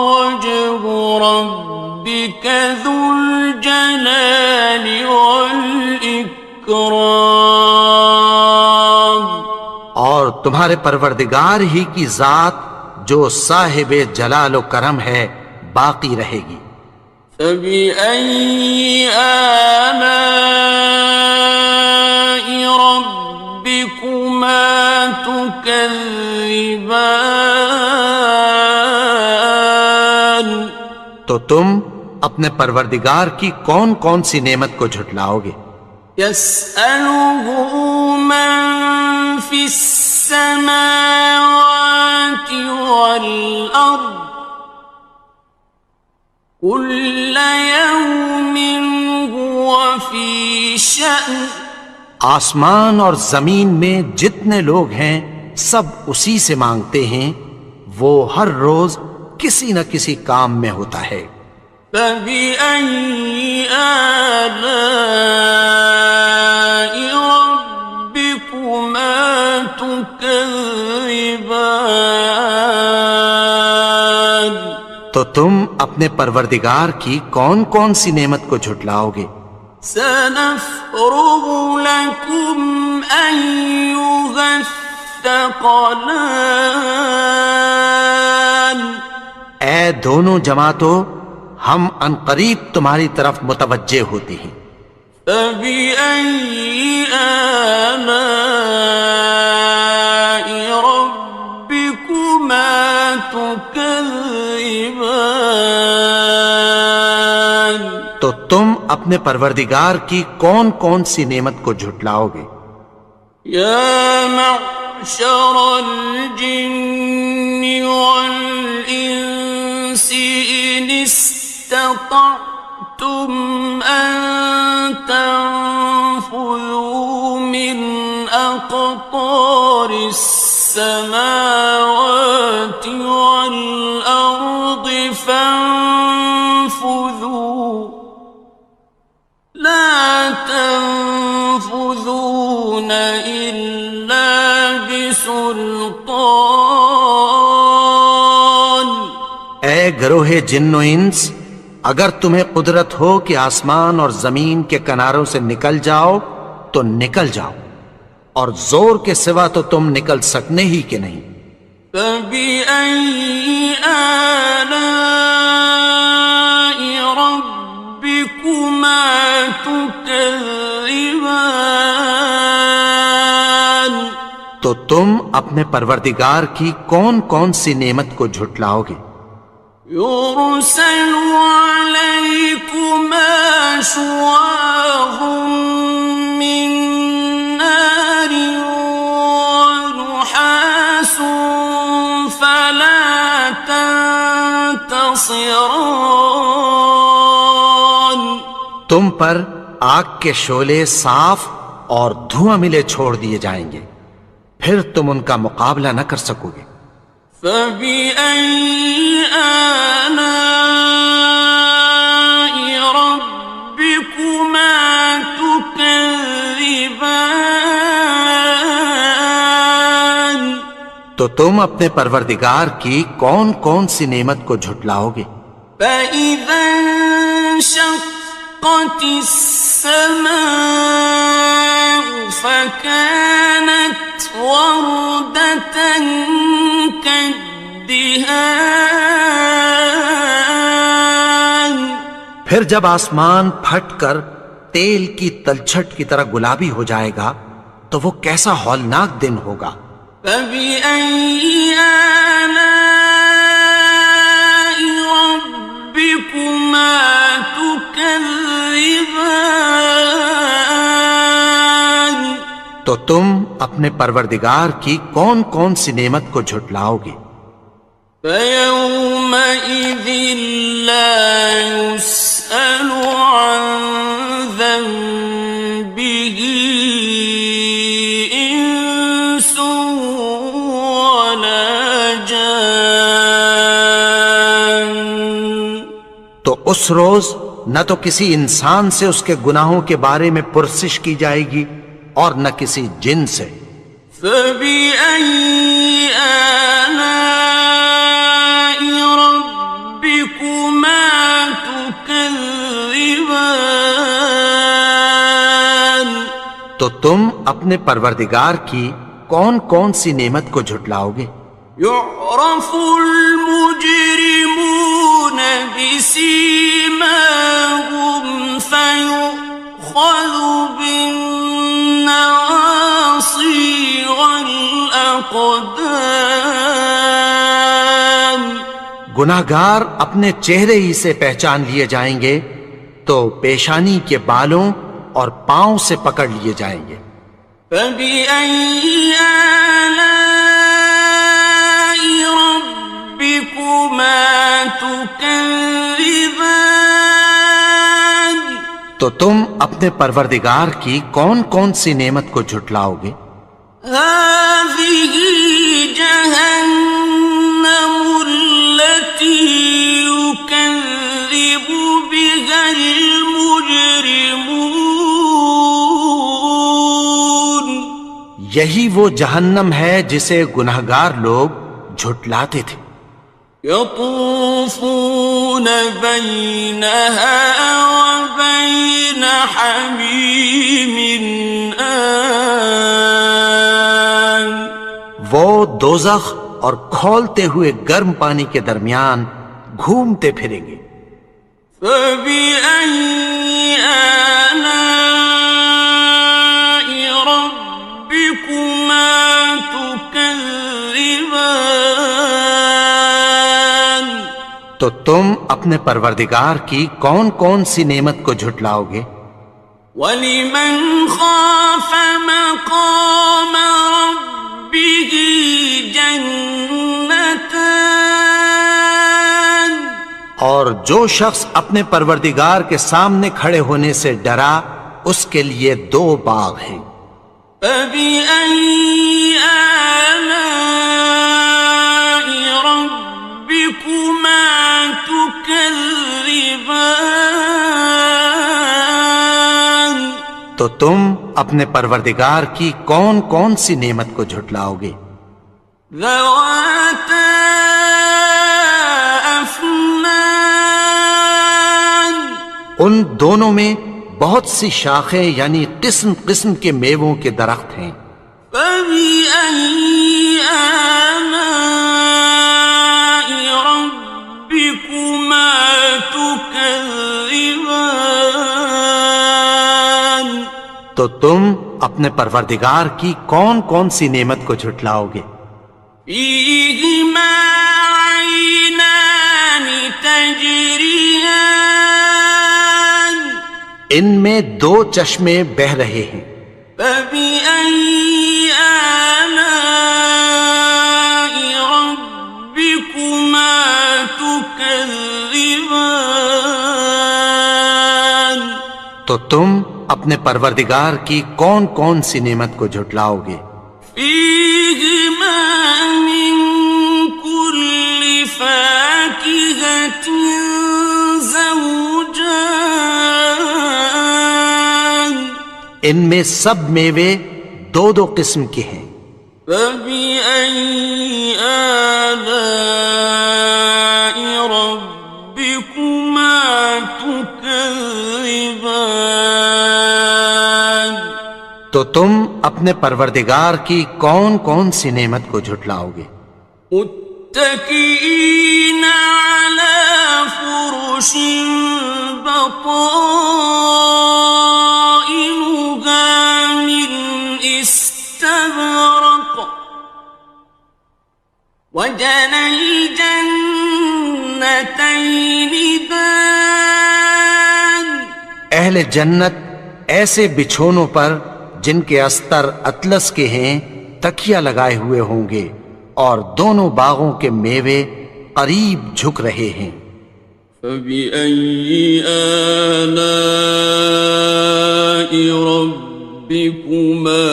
وَجْهُ رَبِّكَ ذُو الْجَلَالِ وَالْإِكْرَامِ، اور تمہارے پروردگار ہی کی ذات جو صاحب جلال و کرم ہے باقی رہے گی۔ فَبِأَيِّ آلَاءِ رَبِّكُمَا تُكَذِّبَانِ، تو تم اپنے پروردگار کی کون کون سی نعمت کو جھٹلاؤ گے؟ يَسْأَلُهُ مَن فِي السَّمَاوَاتِ وَالْأَرْضِ كُلَّ يَوْمٍ هُوَ فِي شَأْنٍ، آسمان اور زمین میں جتنے لوگ ہیں سب اسی سے مانگتے ہیں، وہ ہر روز کسی نہ کسی کام میں ہوتا ہے۔ فَبِأَيِّ آلَاءِ رَبِّكُمَا تُكَذِّبَانِ، تو تم اپنے پروردگار کی کون کون سی نعمت کو جھٹلاؤ گے؟ سَنَفْرُغُ لَكُمْ أَيُّهَ الثَّقَلَانِ، اے دونوں جماعتوں، ہم عنقریب تمہاری طرف متوجہ ہوتے ہیں۔ فَبِأَيِّ آلَاءِ رَبِّكُمَا تُكَذِّبَانِ، تو تم اپنے پروردگار کی کون کون سی نعمت کو جھٹلاؤ گے؟ یا معشر الجن والانس ان استطعتم ان تنفذوا من السماوات والأرض فانفذوا لا تنفذون إلا بسلطان. اے گروہ جن و انس، اگر تمہیں قدرت ہو کہ آسمان اور زمین کے کناروں سے نکل جاؤ تو نکل جاؤ، اور زور کے سوا تو تم نکل سکنے ہی کہ نہیں. فَبِأَيِّ آلَاءِ رَبِّكُمَا تُكَذِّبَانِ. تو تم اپنے پروردگار کی کون کون سی نعمت کو جھٹلاؤ گے؟ يُرْسَلُ عَلَيْكُمَا شُوَاظٌ مِّن نَّارٍ وَنُحَاسٌ فَلَا تَنتَصِرَانِ. تم پر آگ کے شعلے صاف اور دھواں ملے چھوڑ دیے جائیں گے، پھر تم ان کا مقابلہ نہ کر سکو گے. فَبِأَيِّ آلَاءِ رَبِّكُمَا تُكَذِّبَانِ. تو تم اپنے پروردگار کی کون کون سی نعمت کو جھٹلاؤ گے؟ فَإِذَا انشَقَّتِ السَّمَاءُ فَكَانَتْ وَرْدَةً كَالدِّهَانِ. پھر جب آسمان پھٹ کر تیل کی تلچھٹ کی طرح گلابی ہو جائے گا تو وہ کیسا ہولناک دن ہوگا. فَبِأَيِّ آلَاءِ رَبِّكُمَا تُكَذِّبَانِ. تو تم اپنے پروردگار کی کون کون سی نعمت کو جھٹلاؤ گے؟ فَيَوْمَئِذٍ لَا يُسْأَلُ عَن ذَنبِهِ إِنسٌ وَلَا جَانٌ. تو اس روز نہ تو کسی انسان سے اس کے گناہوں کے بارے میں پرسش کی جائے گی اور نہ کسی جن سے. فَبِأَيِّ آلَاءِ رَبِّكُمَا تُكَذِّبَانِ. تو تم اپنے پروردگار کی کون کون سی نعمت کو جھٹلاؤ گے؟ يُعْرَفُ الْمُجْرِمُونَ بِسِيمَاهُمْ فَيُؤْخَذُ بِالنَّوَاصِي وَالْأَقْدَامِ. گناہگار اپنے چہرے ہی سے پہچان لیے جائیں گے تو پیشانی کے بالوں اور پاؤں سے پکڑ لیے جائیں گے. فَبِأَيِّ آلَاءِ رَبِّكُمَا تُكَذِّبَانِ. تو تم اپنے پروردگار کی کون کون سی نعمت کو جھٹلاؤ گے؟ هَٰذِهِ جَهَنَّمُ الَّتِي يُكَذِّبُ بِهَا الْمُجْرِمُونَ. یہی وہ جہنم ہے جسے گناہگار لوگ جھٹلاتے تھے. يَطُوفُونَ بَيْنَهَا وَبَيْنَ حَمِيمٍ آنٍ. وہ دوزخ اور کھولتے ہوئے گرم پانی کے درمیان گھومتے پھریں گے. فَبِأَيِّ آلَاءِ رَبِّكُمَا تُكَذِّبَانِ. تو تم اپنے پروردگار کی کون کون سی نعمت کو جھٹلاؤ گے؟ وَلِمَنْ خَافَ مَقَامَ رَبِّهِ جَنَّتَانِ. اور جو شخص اپنے پروردگار کے سامنے کھڑے ہونے سے ڈرا اس کے لیے 2 باغ ہیں. فَبِأَيِّ آلاء ربكما تكذبان تو تم اپنے پروردگار کی کون کون سی نعمت کو جھٹلاؤ گے؟ ذواتا افنان ان دونوں میں بہت سی شاخیں یعنی قسم قسم کے میووں کے درخت ہیں۔ فبأي آلاء ربكما تكذبان تو تم اپنے پروردگار کی کون کون سی نعمت کو جھٹلاؤ گے؟ فيهما عينان تجريان ان میں دو چشمے بہ رہے ہیں۔ فبأي آلاء ربكما تكذبان تو تم اپنے پروردگار کی کون کون سی نعمت کو جھٹلاؤ گے؟ فيهما من كل فاكهة زوجان ان میں سب میوے دو دو قسم کے ہیں۔ فبأي آلاء ربكما تكذبان تو تم اپنے پروردگار کی کون کون سی نعمت کو جھٹلاؤ گے؟ متكئين على فرش بطائنها من استبرق وجنى الجنتين دان اہل جنت ایسے بچھونوں پر جن کے استر اطلس کے ہیں تکیہ لگائے ہوئے ہوں گے اور دونوں باغوں کے میوے قریب جھک رہے ہیں۔ فبأي آلاء ربكما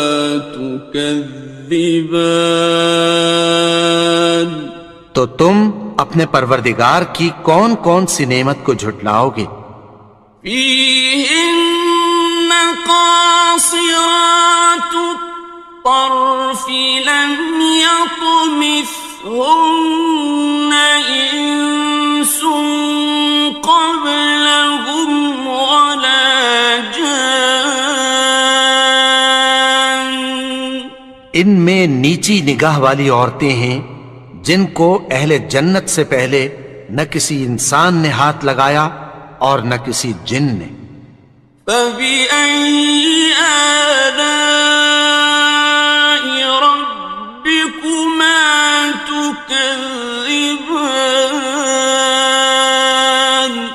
تكذبان تو تم اپنے پروردگار کی کون کون سی نعمت کو جھٹلاؤ گے؟ فيهن قاصرات الطرف لم يطمثهن إنس قبلهم ولا جان ان میں نیچی نگاہ والی عورتیں ہیں جن کو اہل جنت سے پہلے نہ کسی انسان نے ہاتھ لگایا اور نہ کسی جن نے۔ فبأي آلاء ربكما تكذبان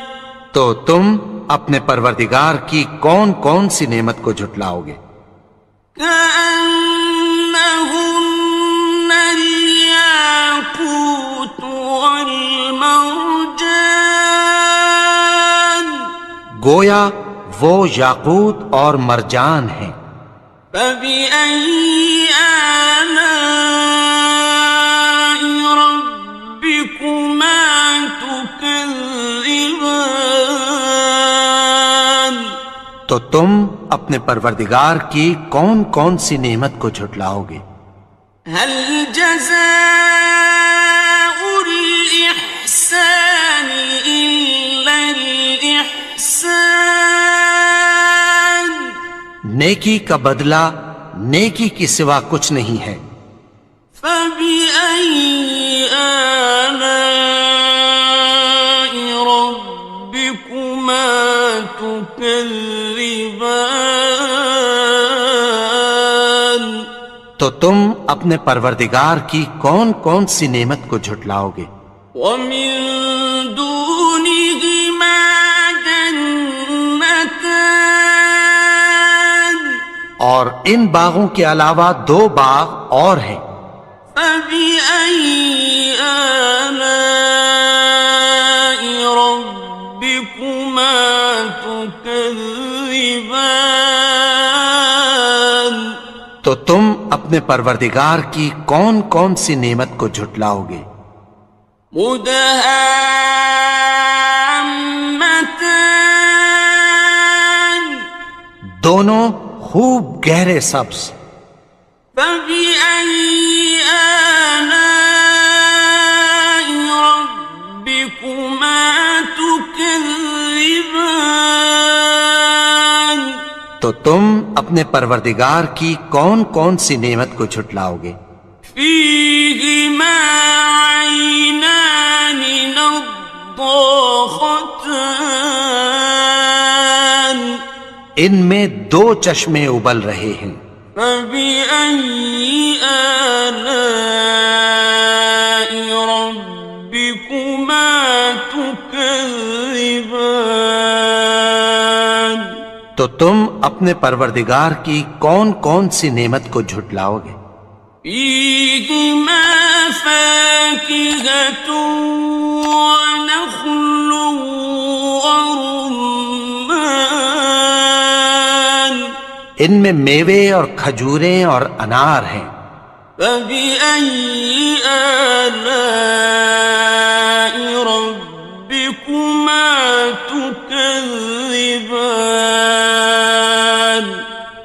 تو تم اپنے پروردگار کی کون کون سی نعمت کو جھٹلاؤ گے؟ كأنهن الياقوت والمرجان گویا وہ یاقوت اور مرجان ہیں۔ فبأي آلاء ربكما تكذبان تو تم اپنے پروردگار کی کون کون سی نعمت کو جھٹلاؤ گے؟ هل جزاء الإحسان إلا الإحسان نیکی کا بدلہ نیکی کی سوا کچھ نہیں ہے۔ فبأي آلاء ربكما تكذبان تو تم اپنے پروردگار کی کون کون سی نعمت کو جھٹلاؤ گے؟ ومن دونهما جنتان اور ان باغوں کے علاوہ دو باغ اور ہیں۔ فبأي آلاء ربكما تكذبان تو تم اپنے پروردگار کی کون کون سی نعمت کو جھٹلاؤ گے؟ مدهامتان دونوں خوب گہرے سبز. فبأي آلاء ربكما تكذبان تو تم اپنے پروردگار کی کون کون سی نعمت کو جھٹلاؤ گے؟ فيهما عينان نضاختان ان میں دو چشمے ابل رہے ہیں. فبأي آلاء ربكما تكذبان تو تم اپنے پروردگار کی کون کون سی نعمت کو جھٹلاؤ گے؟ فيهما فاكهة ونخل ورمان ان میں میوے اور کھجوریں اور انار ہیں. فبأي آلاء ربكما تكذبان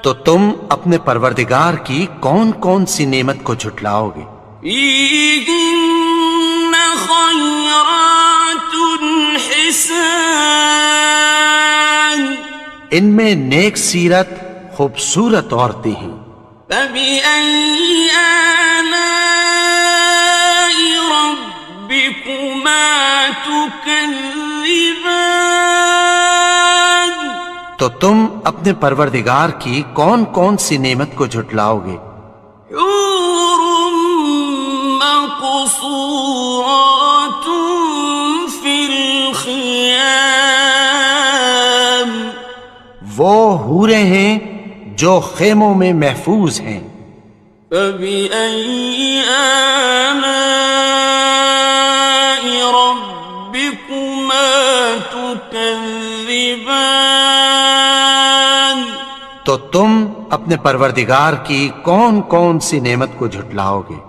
تو تم اپنے پروردگار کی کون کون سی نعمت کو جھٹلاؤ گے؟ فيهن خيرات حسان ان میں نیک سیرت خوبصورت عورتیں ہیں. فبأي آلاء ربكما تكذبان تو تم اپنے پروردگار کی کون کون سی نعمت کو جھٹلاؤ گے؟ حور مقصورات في الخيام وہ حوریں ہیں جو خیموں میں محفوظ ہیں. فبأي آلاء ربكما تكذبان تو تم اپنے پروردگار کی کون کون سی نعمت کو جھٹلاؤ گے؟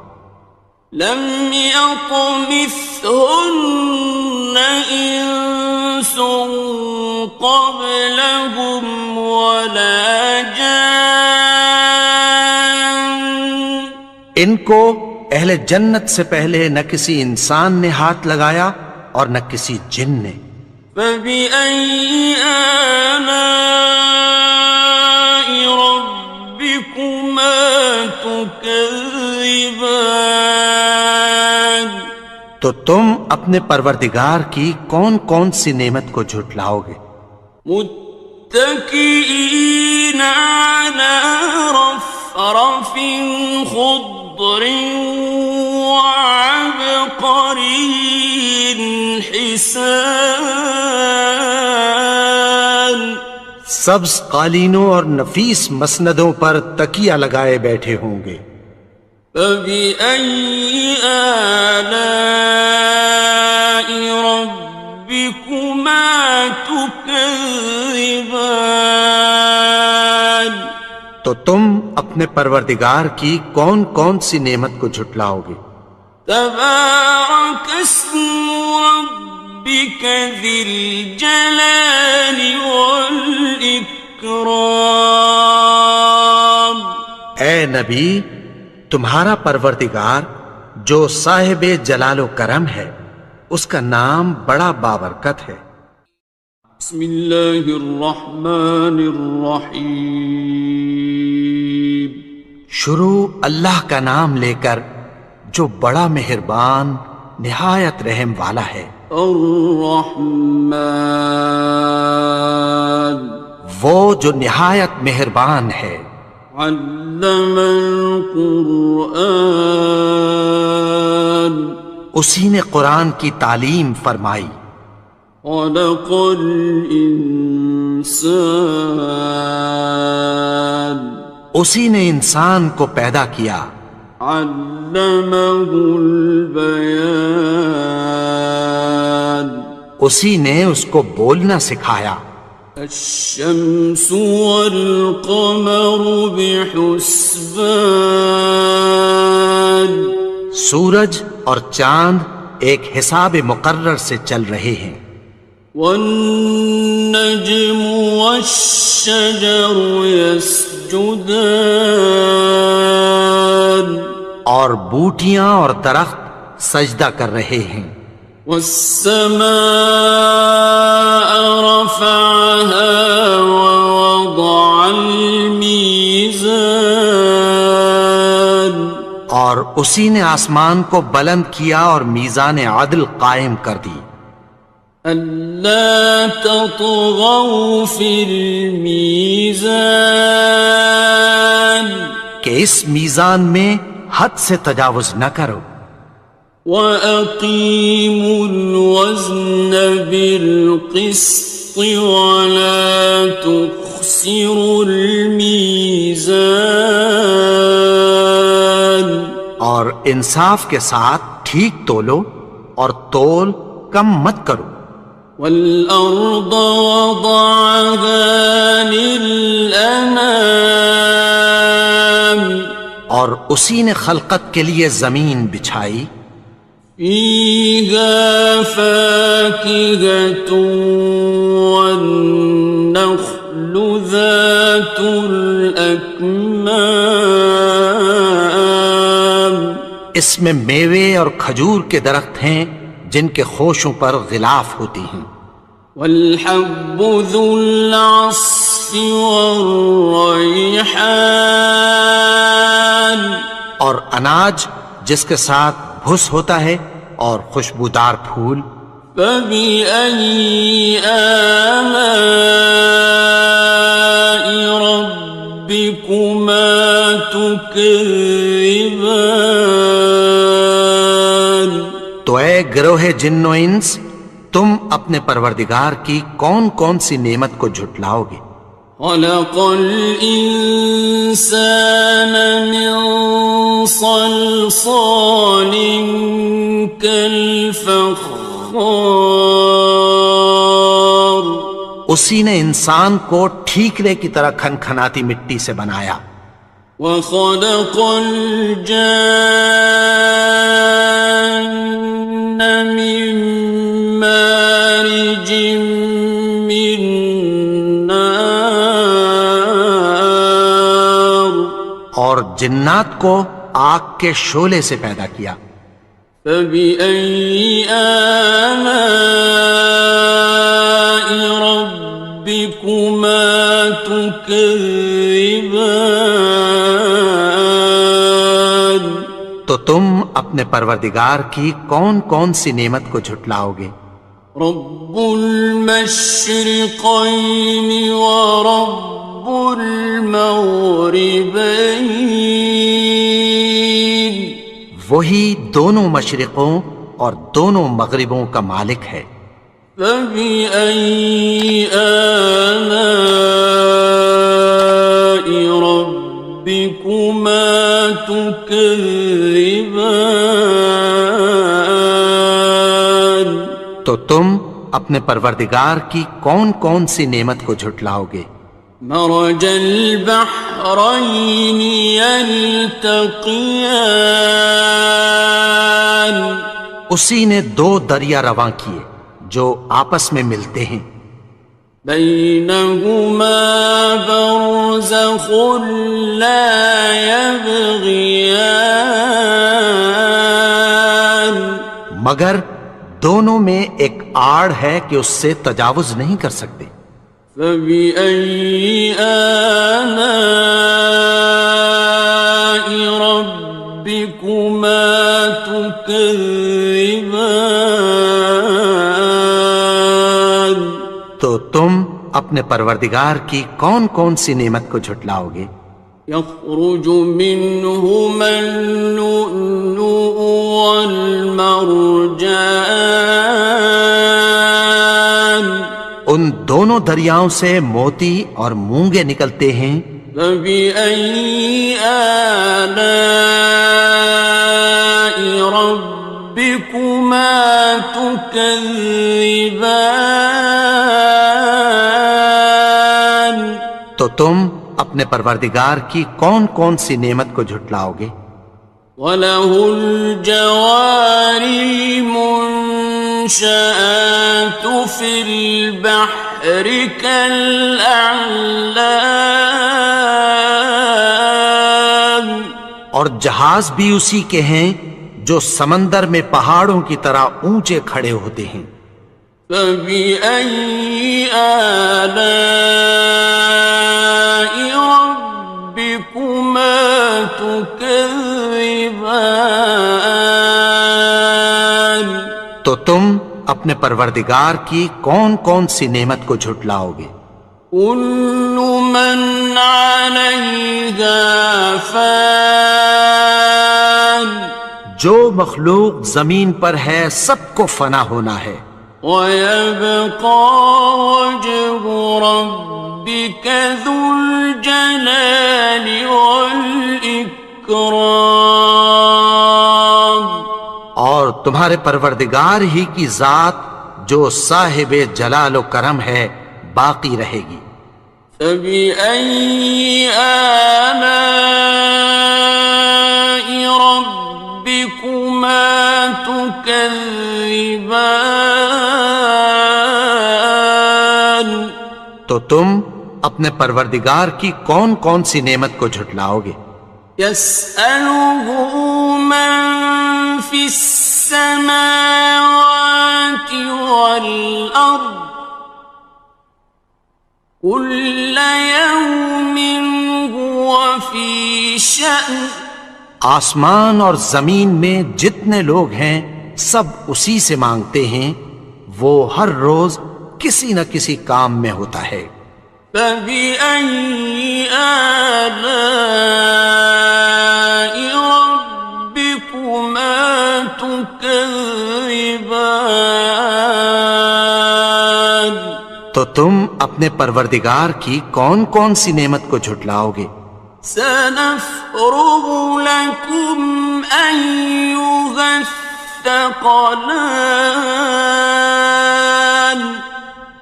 لم يطمثهن إنس قبلهم ولا جان ان کو اہل جنت سے پہلے نہ کسی انسان نے ہاتھ لگایا اور نہ کسی جن نے. فبأي آلاء ربكما تكذبان تو تم اپنے پروردگار کی کون کون سی نعمت کو جھٹلاؤ گے؟ متكئين على رفرف خضر وعبقري حسان سبز قالینوں اور نفیس مسندوں پر تکیہ لگائے بیٹھے ہوں گے. فبأي آلاء ربكما تكذبان تو تم اپنے پروردگار کی کون کون سی نعمت کو جھٹلاؤ گے؟ تبارك اسم ربك ذي الجلال والإكرام اے نبی، تمہارا پروردگار جو صاحب جلال و کرم ہے اس کا نام بڑا بابرکت ہے. بسم اللہ الرحمن الرحیم شروع اللہ کا نام لے کر جو بڑا مہربان نہایت رحم والا ہے. الرحمن وہ جو نہایت مہربان ہے. علم القرآن اسی نے قرآن کی تعلیم فرمائی. خلق الانسان اسی نے انسان کو پیدا کیا. علمہ البیان اسی نے اس کو بولنا سکھایا. الشمس والقمر بحسبان سورج اور چاند ایک حساب مقرر سے چل رہے ہیں. والنجم والشجر يسجدان اور بوٹیاں اور درخت سجدہ کر رہے ہیں. والسماء رفعها ووضع الميزان اور اسی نے آسمان کو بلند کیا اور میزان عدل قائم کر دی. ألا تطغوا في الميزان کہ اس میزان میں حد سے تجاوز نہ کرو. وَأَقِيمُوا الْوَزْنَ بِالْقِسْطِ وَلَا تُخْسِرُوا الْمِيزَانَ اور انصاف کے ساتھ ٹھیک تولو اور تول کم مت کرو. وَالْأَرْضَ وَضَعَهَا لِلْأَنَامِ اور اسی نے خلقت کے لیے زمین بچھائی. فِيهَا فَاكِهَةٌ وَالنَّخْلُ ذَاتُ الْأَكْمَامِ اس میں میوے اور کھجور کے درخت ہیں جن کے خوشوں پر غلاف ہوتی ہیں. وَالْحَبُّ ذُو الْعَصْفِ وَالرَّيْحَانِ اور اناج جس کے ساتھ بھس ہوتا ہے اور خوشبودار پھول. فَبِأَيِّ آلَاءِ رَبِّكُمَا تُكَذِّبَانِ تو اے گروہ جن و انس تم اپنے پروردگار کی کون کون سی نعمت کو جھٹلاؤ گے. خَلَقَ الْإِنسَانَ مِنْ صَلْصَالٍ كَالْفَخَّارِ اسی نے انسان کو ٹھیکرے کی طرح کھنکھناتی مٹی سے بنایا. وَخَلَقَ الْجَانَّ مِن مَّارِجٍ مِّن نَّارٍ اور جنات کو آگ کے شعلے سے پیدا کیا. فَبِأَيِّ آلَاءِ رَبِّكُمَا تُكَذِّبَانِ تو تم اپنے پروردگار کی کون کون سی نعمت کو جھٹلاؤ گے. رب المشرقين ورب المغربين وہی دونوں مشرقوں اور دونوں مغربوں کا مالک ہے. فبأي آلاء ربكما تكذبان تو تم اپنے پروردگار کی کون کون سی نعمت کو جھٹلاؤ گے. مرج البحرين يلتقيان اسی نے دو دریا رواں کیے جو آپس میں ملتے ہیں. بينهما برزخ لا يبغيان مگر دونوں میں ایک آڑ ہے کہ اس سے تجاوز نہیں کر سکتے. فبأي آلاء ربكما تكذبان تو تم اپنے پروردگار کی کون کون سی نعمت کو جھٹلاؤ گے. يخرج منهما اللؤلؤ والمرجان ان دونوں دریاؤں سے موتی اور مونگے نکلتے ہیں. فبأي آلاء ربكما تكذبان تو تم اپنے پروردگار کی کون کون سی نعمت کو جھٹلاؤ گے؟ وَلَهُ الْجَوَارِ الْمُنشَآتُ فِي الْبَحْرِ كَالْأَعْلَامِ، اور جہاز بھی اسی کے ہیں جو سمندر میں پہاڑوں کی طرح اونچے کھڑے ہوتے ہیں۔ فَبِأَيِّ آلَاءِ رَبِّكُمَا تُكَذِّبَانِ، تو تم اپنے پروردگار کی کون کون سی نعمت کو جھٹلاؤ گے؟ كُلُّ مَنْ عَلَيْهَا فَانٍ، جو مخلوق زمین پر ہے سب کو فنا ہونا ہے، وَيَبْقَى وَجْهُ رَبِّكَ ذُو الْجَلَالِ وَالْإِكْرَامِ، اور تمہارے پروردگار ہی کی ذات جو صاحب جلال و کرم ہے باقی رہے گی۔ فَبِأَيِّ آلَاءِ رَبِّكُمَا تُكَذِّبَانِ، تو تم اپنے پروردگار کی کون کون سی نعمت کو جھٹلاؤ گے؟ يَسْأَلُهُ مَن فِي السَّمَاوَاتِ وَالْأَرْضِ كُلَّ يَوْمٍ هُوَ فِي شَأْنٍ، آسمان اور زمین میں جتنے لوگ ہیں سب اسی سے مانگتے ہیں، وہ ہر روز کسی نہ کسی کام میں ہوتا ہے۔ فَبِأَيِّ آلَاءِ رَبِّكُمَا تُكَذِّبَانِ، تو تم اپنے پروردگار کی کون کون سی نعمت کو جھٹلاؤ گے؟ سَنَفْرُغُ لَكُمْ أَيُّهَ الثَّقَلَانِ،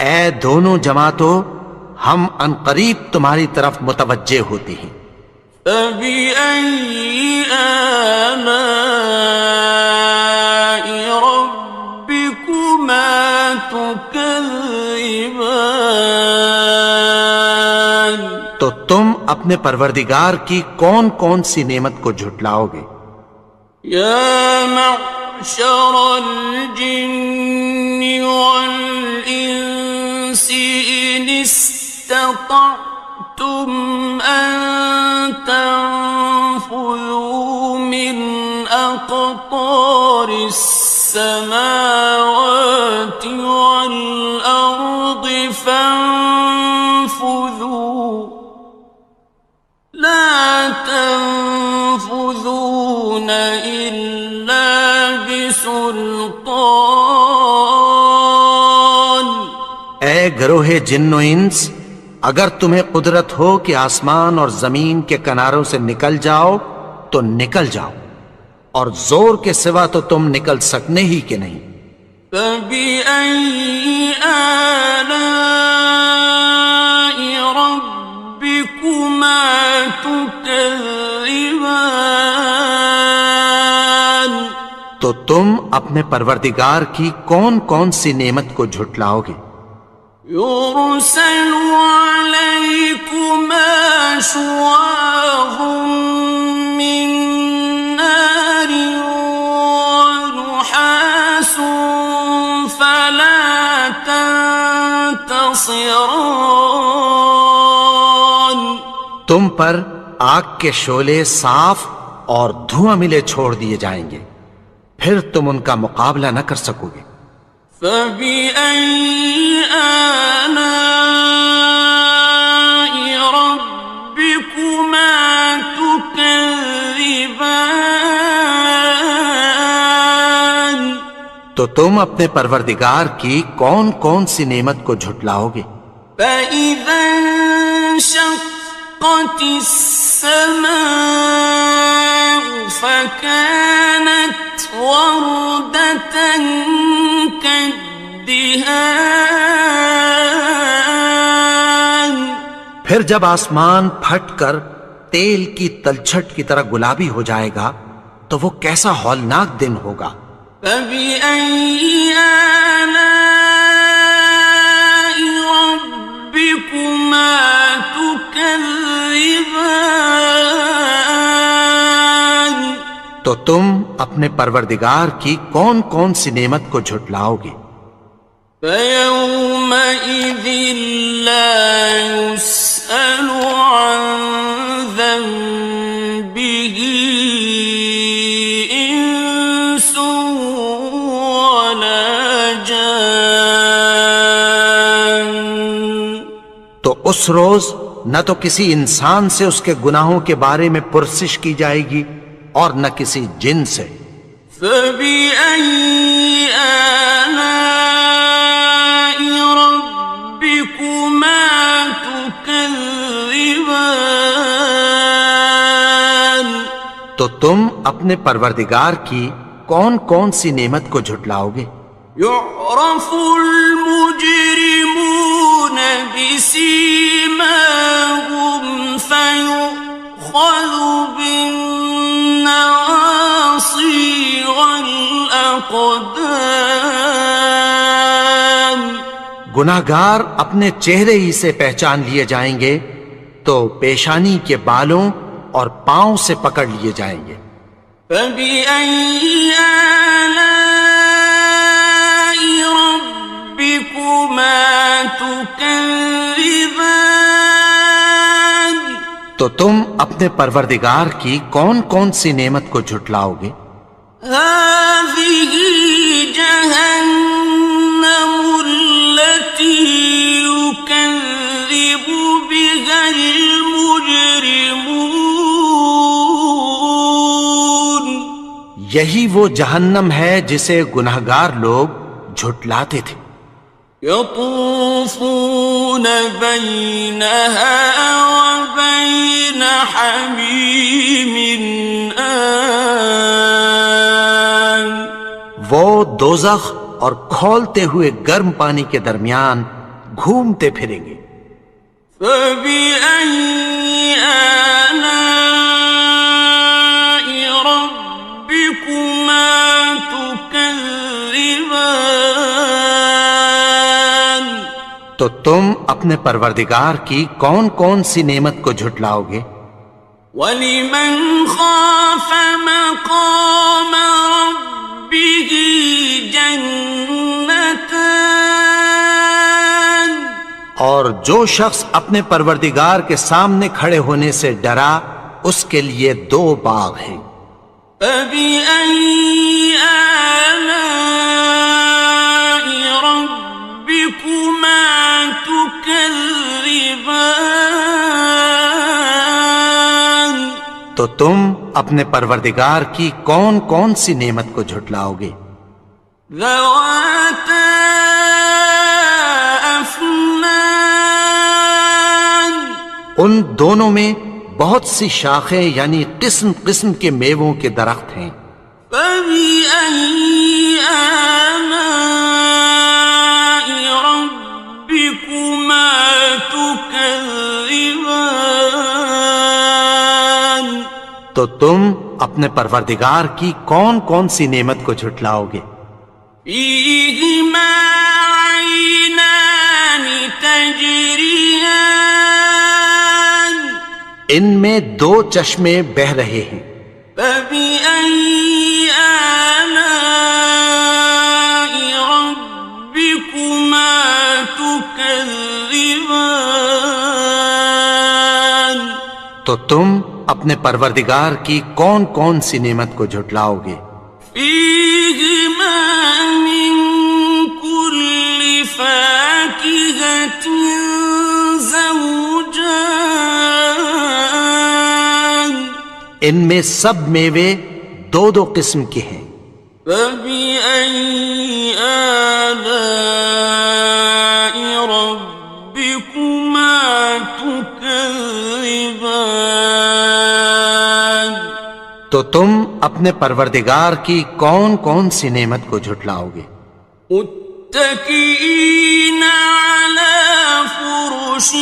اے دونوں جماعتوں، ہم عنقریب تمہاری طرف متوجہ ہوتے ہیں۔ فَبِأَيِّ آلَاءِ رَبِّكُمَا تُكَذِّبَانِ، تو تم اپنے پروردگار کی کون کون سی نعمت کو جھٹلاؤ گے؟ يَا مَعْشَرَ الْجِنِّ وَالْإِنسِ إِنِ اسْتَطَعْتُمْ أَن تَنفُذُوا مِنْ أَقْطَارِ السَّمَاوَاتِ وَالْأَرْضِ فَانفُذُوا لَا تَنفُذُونَ إِلَّا بِسُلْطَانٍ، اے گروہ جن و انس، اگر تمہیں قدرت ہو کہ آسمان اور زمین کے کناروں سے نکل جاؤ تو نکل جاؤ، اور زور کے سوا تو تم نکل سکنے ہی کہ نہیں۔ فَبِأَيِّ آلَاءِ رَبِّكُمَا تُكَذِّبَانِ، تو تم اپنے پروردگار کی کون کون سی نعمت کو جھٹلاؤ گے؟ يُرْسَلُ عَلَيْكُمَا شُوَاظٌ مِّن نَّارٍ وَنُحَاسٌ فَلَا تَنتَصِرَانِ، تم پر آگ کے شعلے صاف اور دھواں ملے چھوڑ دیے جائیں گے، پھر تم ان کا مقابلہ نہ کر سکو گے۔ فَبِأَيِّ آلَاءِ رَبِّكُمَا تُكَذِّبَانِ، تو تم اپنے پروردگار کی کون کون سی نعمت کو جھٹلاؤ گے؟ فَإِذَا انشَقَّتِ السَّمَاءُ فَكَانَتْ وَرْدَةً كَالدِّهَانِ، پھر جب آسمان پھٹ کر تیل کی تلچھٹ کی طرح گلابی ہو جائے گا تو وہ کیسا ہولناک دن ہوگا۔ فَبِأَيِّ آلَاءِ رَبِّكُمَا تُكَذِّبَانِ تو تم اپنے پروردگار کی کون کون سی نعمت کو جھٹلاؤ گے؟ فَيَوْمَئِذٍ لَا يُسْأَلُ عَنْ ذَنبِهِ إِنسٌ وَلَا جَانٌ۔ تو اس روز نہ تو کسی انسان سے اس کے گناہوں کے بارے میں پرسش کی جائے گی اور نہ کسی جن سے۔ فَبِأَيِّ آلَاءِ رَبِّكُمَا تُكَذِّبَانِ تو تم اپنے پروردگار کی کون کون سی نعمت کو جھٹلاؤ گے؟ يُعْرَفُ الْمُجْرِمُونَ بِسِيمَاهُمْ فَيُؤْخَذُ بِالنَّوَاصِي وَالْأَقْدَامِ۔ گناہگار اپنے چہرے ہی سے پہچان لیے جائیں گے تو پیشانی کے بالوں اور پاؤں سے پکڑ لیے جائیں گے۔ فَبِأَيِّ آلَاءِ رَبِّكُمَا تُكَذِّبَانِ تو تم اپنے پروردگار کی کون کون سی نعمت کو جھٹلاؤ گے؟ هَٰذِهِ جَهَنَّمُ الَّتِي يُكَذِّبُ بِهَا الْمُجْرِمُونَ۔ یہی وہ جہنم ہے جسے گناہگار لوگ جھٹلاتے تھے۔ يطوفون بينها وبين حميم آن۔ وہ دوزخ اور کھولتے ہوئے گرم پانی کے درمیان گھومتے پھریں گے۔ فَبِأَيِّ آلَاءِ رَبِّكُمَا تُكَذِّبَانِ تو تم اپنے پروردگار کی کون کون سی نعمت کو جھٹلاؤ گے؟ وَلِمَنْ خَافَ مَقَامَ رَبِّهِ جَنَّتَانِ اور جو شخص اپنے پروردگار کے سامنے کھڑے ہونے سے ڈرا اس کے لیے 2 باغ ہیں۔ فَبِأَيِّ آلَاءِ رَبِّكُمَا تُكَذِّبَانِ تو تم اپنے پروردگار کی کون کون سی نعمت کو جھٹلاؤ گے؟ ذَوَاتَا أَفْنَانٍ ان دونوں میں بہت سی شاخیں یعنی قسم قسم کے میووں کے درخت ہیں۔ فَبِأَيِّ آلَاءِ رَبِّكُمَا تُكَذِّبَانِ تو تم اپنے پروردگار کی کون کون سی نعمت کو جھٹلاؤ گے؟ فِيهِمَا عَيْنَانِ تَجْرِيَانِ ان میں 2 چشمے بہ رہے ہیں۔ فَبِأَيِّ آلَاءِ رَبِّكُمَا تُكَذِّبَانِ تو تم اپنے پروردگار کی کون کون سی نعمت کو جھٹلاؤ گے؟ فِيهِمَا مِن كُلِّ فَاكِهَةٍ زَوْجَانِ ان میں سب میوے 2 قسم کے ہیں۔ فَبِأَيِّ آلَاءِ رَبِّكُمَا تُكَذِّبَانِ تو تم اپنے پروردگار کی کون کون سی نعمت کو جھٹلاؤ گے؟ مُتَّكِئِينَ عَلَى فرش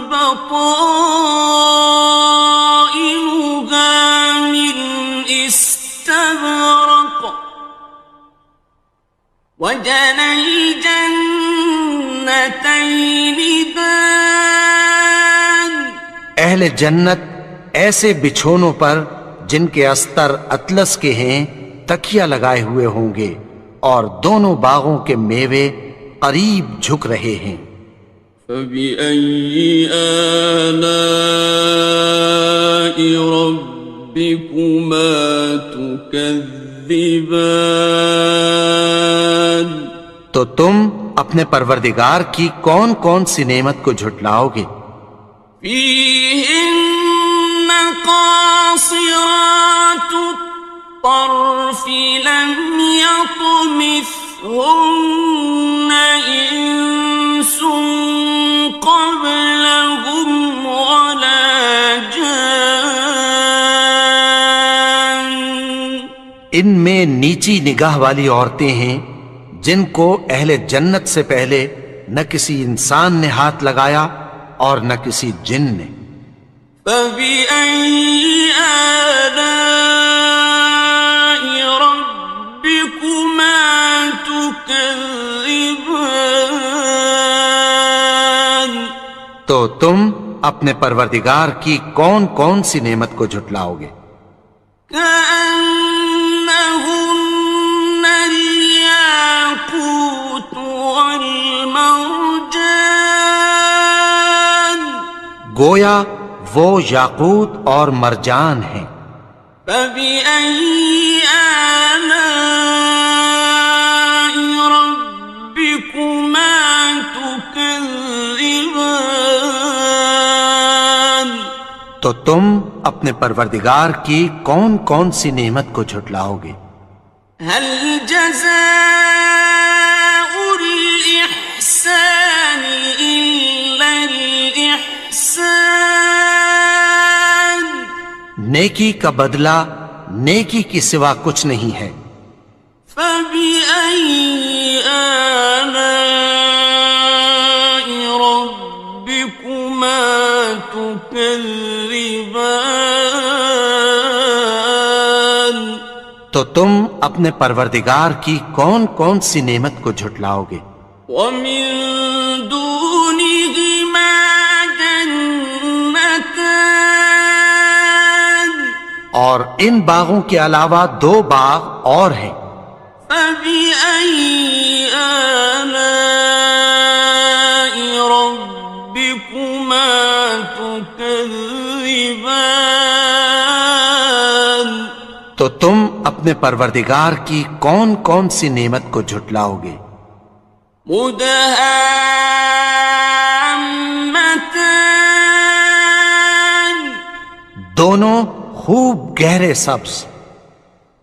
بطائنها من استبرق وجنى الجنتين دان. اہل جنت ایسے بچھونوں پر جن کے استر اطلس کے ہیں تکیہ لگائے ہوئے ہوں گے، اور دونوں باغوں کے میوے قریب جھک رہے ہیں. فَبِأَيِّ آلَاءِ رَبِّكُمَا تُكَذِّبَانِ. تو تم اپنے پروردگار کی کون کون سی نعمت کو جھٹلاؤ گے؟ فِيهِنَّ قَاصِرَاتُ الطَّرْفِ لَمْ يَطْمِثْهُنَّ إِنسٌ قَبْلَهُمْ وَلَا جَانٌّ. ان میں نیچی نگاہ والی عورتیں ہیں جن کو اہل جنت سے پہلے نہ کسی انسان نے ہاتھ لگایا اور نہ کسی جن نے. فَبِأَيِّ آلَاءِ رَبِّكُمَا تُكَذِّبَانِ. تو تم اپنے پروردگار کی کون کون سی نعمت کو جھٹلاؤ گے؟ كأنهن الياقوت والمرجان. گویا وہ یاقوت اور مرجان ہیں. فبأي آلاء ربكما تكذبان. تو تم اپنے پروردگار کی کون کون سی نعمت کو جھٹلاؤ گے؟ هل جزاء الإحسان إلا الإحسان. نیکی کا بدلہ نیکی کی سوا کچھ نہیں ہے. فبأي آلاء ربكما تكذبان. تو تم اپنے پروردگار کی کون کون سی نعمت کو جھٹلاؤ گے؟ ومن دونهما جنتان. اور ان باغوں کے علاوہ دو باغ اور ہیں. فبأي آلاء ربكما تكذبان. تو تم اپنے پروردگار کی کون کون سی نعمت کو جھٹلاؤ گے؟ مدهامتان. دونوں خوب گہرے سبز.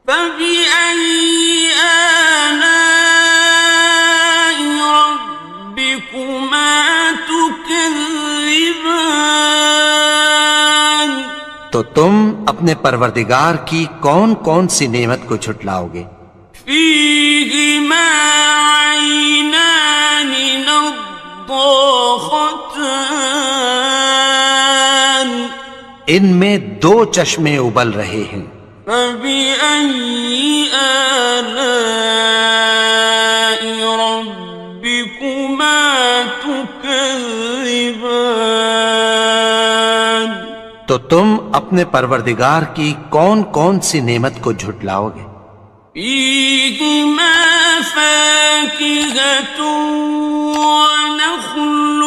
فبأي آلاء ربكما تكذبان. تو تم اپنے پروردگار کی کون کون سی نعمت کو جھٹلاؤ گے؟ فيهما عينان نضاختان. ان میں دو چشمے ابل رہے ہیں. فبأي آلاء ربكما تكذبان. تو تم اپنے پروردگار کی کون کون سی نعمت کو جھٹلاؤ گے؟ فيهما فاكهة ونخل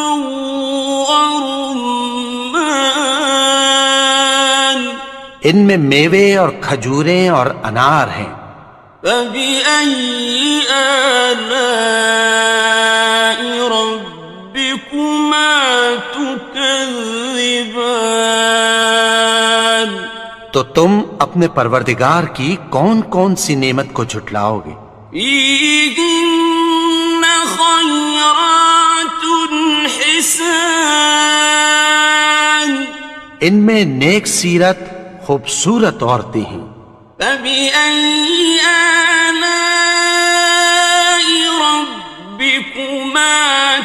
ورمان. ان میں میوے اور کھجوریں اور انار ہیں. فبأي آلاء ربكما تكذبان. تو تم اپنے پروردگار کی کون کون سی نعمت کو جھٹلاؤ گے؟ فيهن خيرات حسان. ان میں نیک سیرت خوبصورت عورتیں ہیں. فبأي آلاء ربكما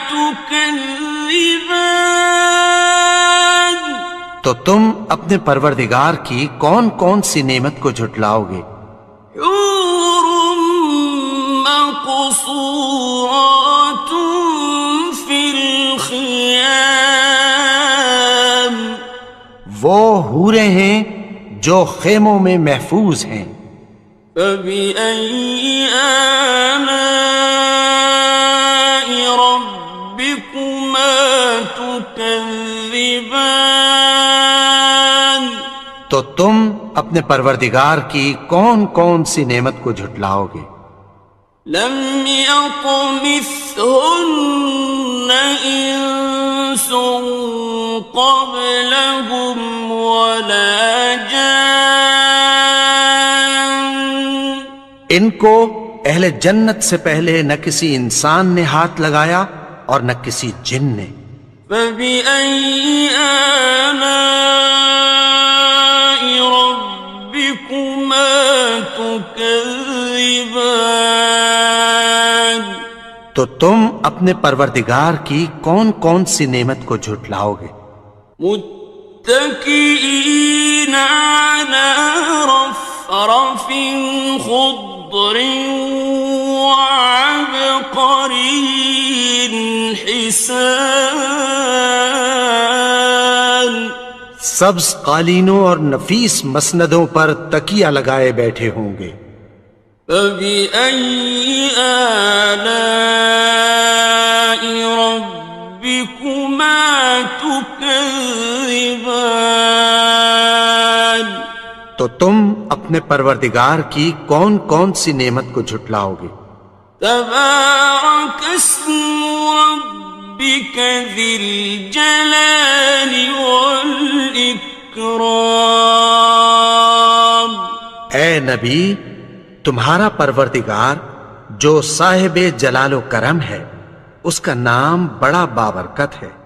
تكذبان. تو تم اپنے پروردگار کی کون کون سی نعمت کو جھٹلاؤ گے؟ حور مقصورات فی الخیام، وہ حوریں ہیں جو خیموں میں محفوظ ہیں۔ فبأي آلاء ربكما تكذبان، تو تم اپنے پروردگار کی کون کون سی نعمت کو جھٹلاؤ گے؟ لم يطمثهن إنس قبلهم ولا جان، ان کو اہل جنت سے پہلے نہ کسی انسان نے ہاتھ لگایا اور نہ کسی جن نے۔ فبأي آلاء ربكما تكذبان، تو تم اپنے پروردگار کی کون کون سی نعمت کو جھٹلاؤ گے؟ متكئين على رفرف خضر وعبقري حسان، سبز قالینوں اور نفیس مسندوں پر تکیہ لگائے بیٹھے ہوں گے۔ فبأي آلاء ربكما تكذبان، تو تم اپنے پروردگار کی کون کون سی نعمت کو جھٹلاؤ گے؟ تبارك اسم ربك ذي الجلال والإكرام، اے نبی، تمہارا پروردگار جو صاحب جلال و کرم ہے، اس کا نام بڑا بابرکت ہے۔